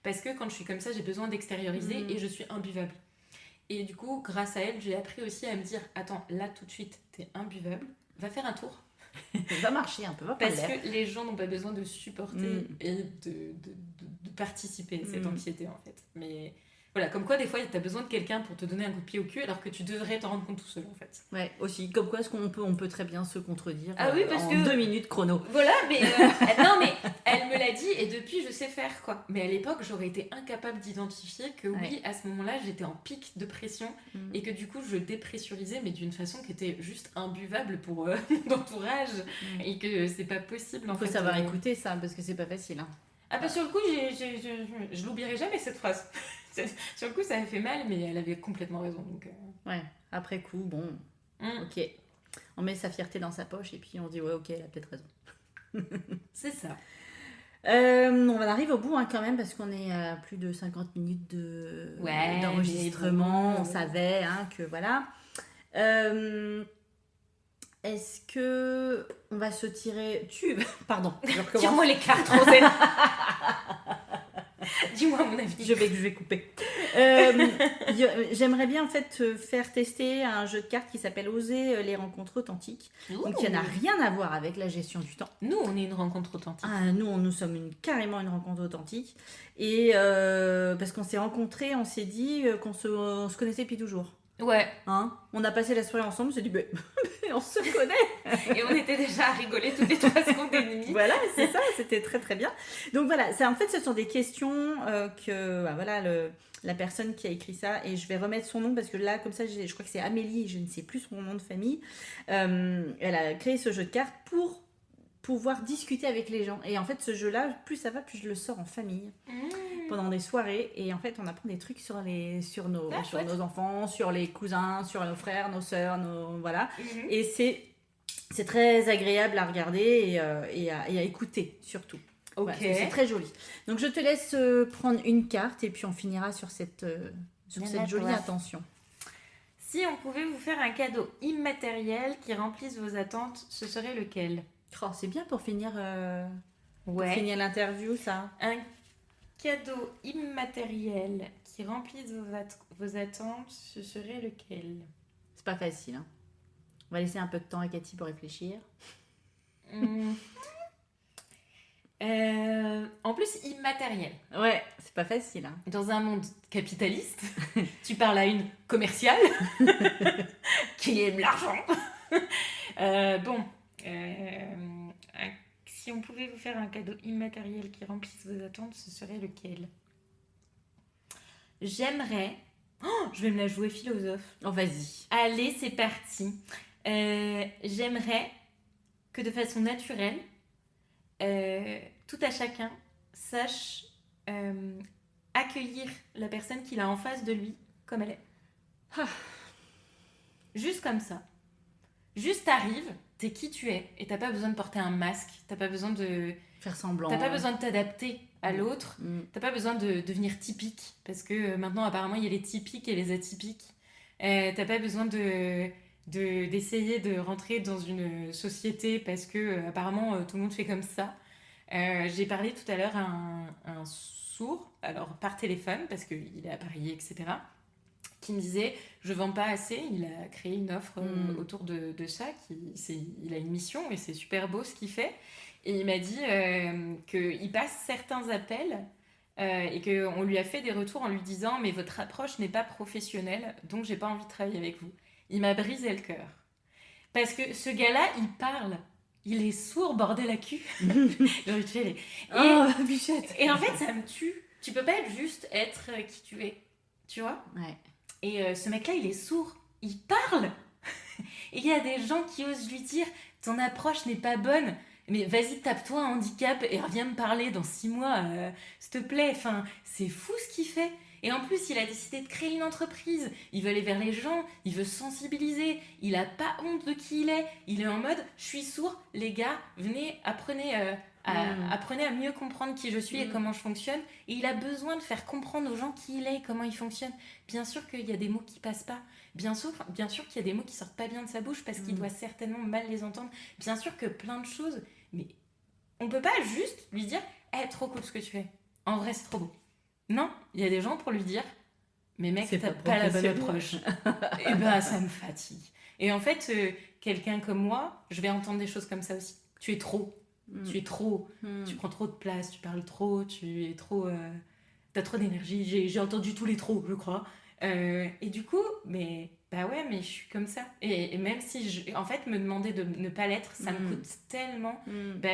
Parce que quand je suis comme ça, j'ai besoin d'extérioriser et je suis imbuvable. Et du coup, grâce à elle, j'ai appris aussi à me dire « Attends, là, tout de suite, t'es imbuvable. Va faire un tour. » Va marcher un peu, va Parce que les gens n'ont pas besoin de supporter et de participer à cette anxiété, en fait. Mais... voilà, comme quoi des fois t'as besoin de quelqu'un pour te donner un coup de pied au cul alors que tu devrais t'en rendre compte tout seul en fait. Ouais, aussi, comme quoi on peut très bien se contredire oui, parce en que... 2 minutes chrono. Voilà, mais non mais elle me l'a dit et depuis je sais faire quoi. Mais à l'époque j'aurais été incapable d'identifier que oui, à ce moment-là j'étais en pic de pression et que du coup je dépressurisais mais d'une façe qui était juste imbuvable pour mon entourage et que c'est pas possible en fait. Il faut savoir écouter ça parce que c'est pas facile. Hein. Ah bah sur le coup je l'oublierai jamais cette phrase. Sur le coup, ça a fait mal, mais elle avait complètement raison. Donc, ouais, après coup, bon, ok. On met sa fierté dans sa poche et puis on se dit, ouais, ok, elle a peut-être raison. C'est ça. On arrive au bout quand même, parce qu'on est à plus de 50 minutes d'enregistrement. On savait que voilà. Est-ce que on va se tirer... Pardon, je recommence. Tire-moi les cartes, Rosette. Dis-moi mon avis. Je vais couper. J'aimerais bien en fait faire tester un jeu de cartes qui s'appelle Oser les rencontres authentiques. Donc il n'y en a rien à voir avec la gestion du temps. Nous, on est une rencontre authentique. Ah, nous sommes carrément une rencontre authentique. Et parce qu'on s'est rencontrés, on s'est dit on se connaissait depuis toujours. Ouais. Hein, on a passé la soirée ensemble, on s'est dit, on se connaît. Et on était déjà à rigoler toutes les 3 secondes et demie. Voilà, c'est ça, c'était très très bien. Donc voilà, en fait, ce sont des questions que la personne qui a écrit ça, et je vais remettre son nom parce que là, comme ça, je crois que c'est Amélie, je ne sais plus son nom de famille. Elle a créé ce jeu de cartes pour pouvoir discuter avec les gens. Et en fait, ce jeu-là, plus ça va, plus je le sors en famille. Pendant des soirées, et en fait on apprend des trucs sur nos enfants, sur les cousins, sur nos frères, nos sœurs, voilà. Et c'est très agréable à regarder et à écouter surtout. Ok. Voilà, c'est très joli. Donc je te laisse prendre une carte et puis on finira sur cette jolie intention. Si on pouvait vous faire un cadeau immatériel qui remplisse vos attentes, ce serait lequel? Oh, c'est bien pour finir l'interview, ça. Un cadeau immatériel qui remplisse vos attentes, ce serait lequel? C'est pas facile, hein. On va laisser un peu de temps à Cathy pour réfléchir. En plus, immatériel. Ouais, c'est pas facile, hein. Dans un monde capitaliste, tu parles à une commerciale qui aime l'argent. Si on pouvait vous faire un cadeau immatériel qui remplisse vos attentes, ce serait lequel? J'aimerais... Oh, je vais me la jouer philosophe. Oh, vas-y. Allez, c'est parti. J'aimerais que de façon naturelle, tout à chacun sache accueillir la personne qu'il a en face de lui comme elle est. Juste comme ça. Juste t'arrives, t'es qui tu es, et t'as pas besoin de porter un masque, t'as pas besoin de... Faire semblant. T'as pas besoin de t'adapter à l'autre, t'as pas besoin de devenir typique, parce que maintenant apparemment il y a les typiques et les atypiques. T'as pas besoin d'essayer de rentrer dans une société parce que apparemment tout le monde fait comme ça. J'ai parlé tout à l'heure à un sourd, alors par téléphone, parce qu'il est appareillé, etc., qui me disait je vends pas assez. Il a créé une offre autour de ça, il a une mission et c'est super beau ce qu'il fait. Et il m'a dit qu'il passe certains appels et qu'on lui a fait des retours en lui disant mais votre approche n'est pas professionnelle, donc j'ai pas envie de travailler avec vous. Il m'a brisé le cœur. Parce que ce gars-là, il parle. Il est sourd, bordel à cul. J'ai envie de faire bichette. Et en fait, ça me tue. Tu peux pas juste être qui tu es. Tu vois? Ouais. Et ce mec-là, il est sourd. Il parle. Et il y a des gens qui osent lui dire ton approche n'est pas bonne. Mais vas-y, tape-toi un handicap et reviens me parler dans 6 mois. S'il te plaît. Enfin, c'est fou ce qu'il fait. Et en plus, il a décidé de créer une entreprise. Il veut aller vers les gens, il veut sensibiliser. Il n'a pas honte de qui il est. Il est en mode, je suis sourd, les gars, venez, apprenez à mieux comprendre qui je suis et comment je fonctionne. Et il a besoin de faire comprendre aux gens qui il est et comment il fonctionne. Bien sûr qu'il y a des mots qui passent pas. Bien sûr qu'il y a des mots qui sortent pas bien de sa bouche parce qu'il doit certainement mal les entendre. Bien sûr que plein de choses. Mais on peut pas juste lui dire, trop cool ce que tu fais. En vrai, c'est trop beau. Non, il y a des gens pour lui dire mais mec, t'as pas la bonne approche. Et ben ça me fatigue. Et en fait, quelqu'un comme moi, je vais entendre des choses comme ça aussi. Tu es trop. Tu es trop. Tu prends trop de place, tu parles trop, tu es trop... t'as trop d'énergie. J'ai entendu tous les trop, je crois. Et du coup, mais je suis comme ça. Et même si, en fait, me demander de ne pas l'être, ça me coûte tellement.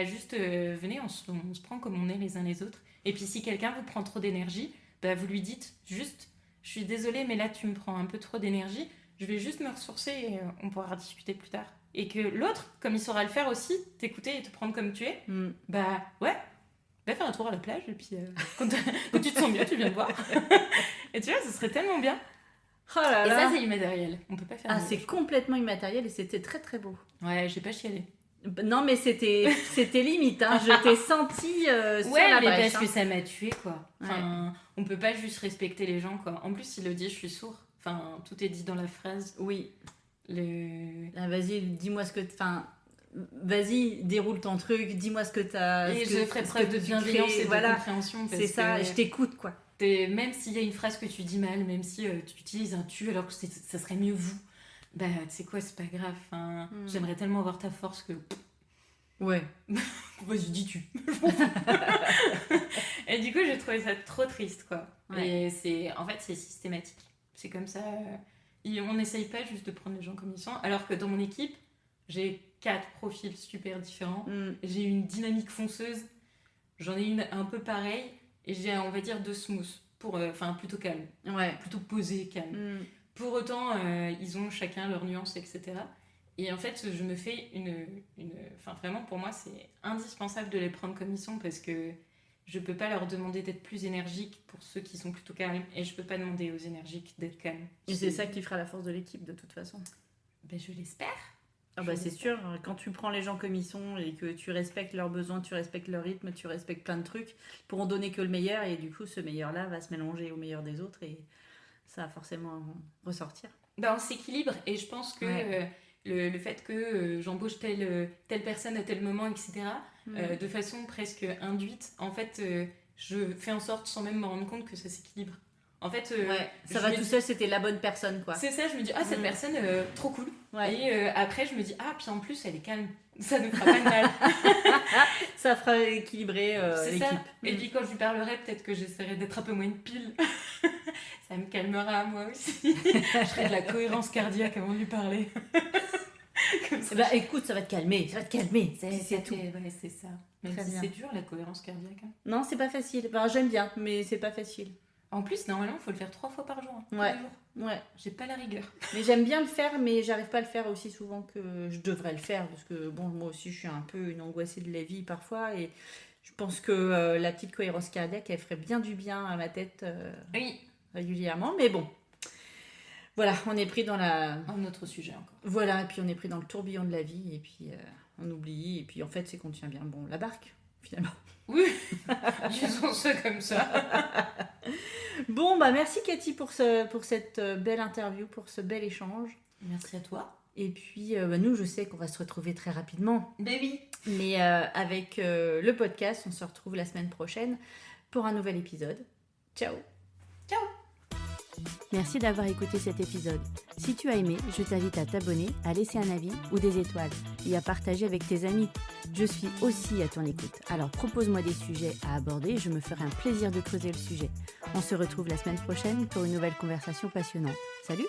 Juste, venez, on se prend comme on est les uns les autres. Et puis si quelqu'un vous prend trop d'énergie, vous lui dites juste, je suis désolée, mais là tu me prends un peu trop d'énergie, je vais juste me ressourcer et on pourra discuter plus tard. Et que l'autre, comme il saura le faire aussi, t'écouter et te prendre comme tu es, va faire un tour à la plage et puis quand tu te sens bien, tu viens me voir. Et tu vois, ce serait tellement bien. Oh là et là. ça, c'est immatériel. On peut pas faire c'est complètement immatériel et c'était très très beau. Ouais, j'ai pas chialé. Non, mais c'était limite, hein. Je t'ai senti sur la brèche. Parce que ça m'a tué, quoi. Enfin, on peut pas juste respecter les gens, quoi. En plus, il le dit, je suis sourd. Enfin, tout est dit dans la phrase. Oui. Vas-y, dis-moi ce que... Enfin, vas-y, déroule ton truc, dis-moi ce que t'as. Et je ferai preuve de bienveillance et de compréhension. C'est ça, je t'écoute, quoi. Même s'il y a une phrase que tu dis mal, même si tu utilises un tu alors que ça serait mieux vous, bah tu sais quoi, c'est pas grave. J'aimerais tellement avoir ta force que. Ouais. Vas-y, dis-tu. Et du coup, j'ai trouvé ça trop triste, quoi. Ouais. Et en fait, c'est systématique. C'est comme ça. On n'essaye pas juste de prendre les gens comme ils sont. Alors que dans mon équipe, j'ai 4 profils super différents. J'ai une dynamique fonceuse. J'en ai une un peu pareille. Et j'ai, on va dire, 2 smooth. Plutôt calme. Ouais. Plutôt posé, calme. Pour autant, ils ont chacun leurs nuances, etc. Et en fait, je me fais vraiment, pour moi, c'est indispensable de les prendre comme ils sont parce que je peux pas leur demander d'être plus énergiques pour ceux qui sont plutôt calmes et je peux pas demander aux énergiques d'être calmes. Et c'est ça qui fera la force de l'équipe, de toute façon. Ben, je l'espère. C'est sûr, quand tu prends les gens comme ils sont et que tu respectes leurs besoins, tu respectes leur rythme, tu respectes plein de trucs, ils pourront donner que le meilleur et du coup, ce meilleur-là va se mélanger au meilleur des autres et ça va forcément ressortir. On s'équilibre et je pense que le fait que j'embauche telle personne à tel moment, etc., de façon presque induite, en fait, je fais en sorte, sans même me rendre compte, que ça s'équilibre. En fait, ça va tout seul, c'était la bonne personne, quoi. C'est ça, je me dis, cette personne, trop cool. Ouais. Et après, je me dis, puis en plus, elle est calme. Ça ne fera pas de mal. Ça fera équilibrer l'équipe. Ça. Et puis quand je lui parlerai, peut-être que j'essaierai d'être un peu moins une pile. Ça me calmera, moi aussi. Je ferai de la cohérence cardiaque avant de lui parler. Écoute, ça va te calmer. C'est tout. Ouais, c'est ça. Même si c'est dur, la cohérence cardiaque. Non, c'est pas facile. J'aime bien, mais c'est pas facile. En plus, normalement, il faut le faire 3 fois par jour. Tous les jours. Ouais. J'ai pas la rigueur. Mais j'aime bien le faire, mais j'arrive pas à le faire aussi souvent que je devrais le faire. Parce que, moi aussi, je suis un peu une angoissée de la vie parfois. Et je pense que la petite cohérence cardiaque, elle ferait bien du bien à ma tête régulièrement. Mais bon. Voilà, on est pris dans un autre sujet encore. Voilà, et puis on est pris dans le tourbillon de la vie. Et puis on oublie. Et puis en fait, c'est qu'on tient bien la barque, finalement. Oui, disons ça comme ça. Bon, merci Cathy pour cette belle interview, pour ce bel échange. Merci à toi. Et puis, nous, je sais qu'on va se retrouver très rapidement. Ben oui. Mais avec le podcast, on se retrouve la semaine prochaine pour un nouvel épisode. Ciao. Ciao. Merci d'avoir écouté cet épisode. Si tu as aimé, je t'invite à t'abonner, à laisser un avis ou des étoiles et à partager avec tes amis. Je suis aussi à ton écoute. Alors propose-moi des sujets à aborder et je me ferai un plaisir de creuser le sujet. On se retrouve la semaine prochaine pour une nouvelle conversation passionnante. Salut!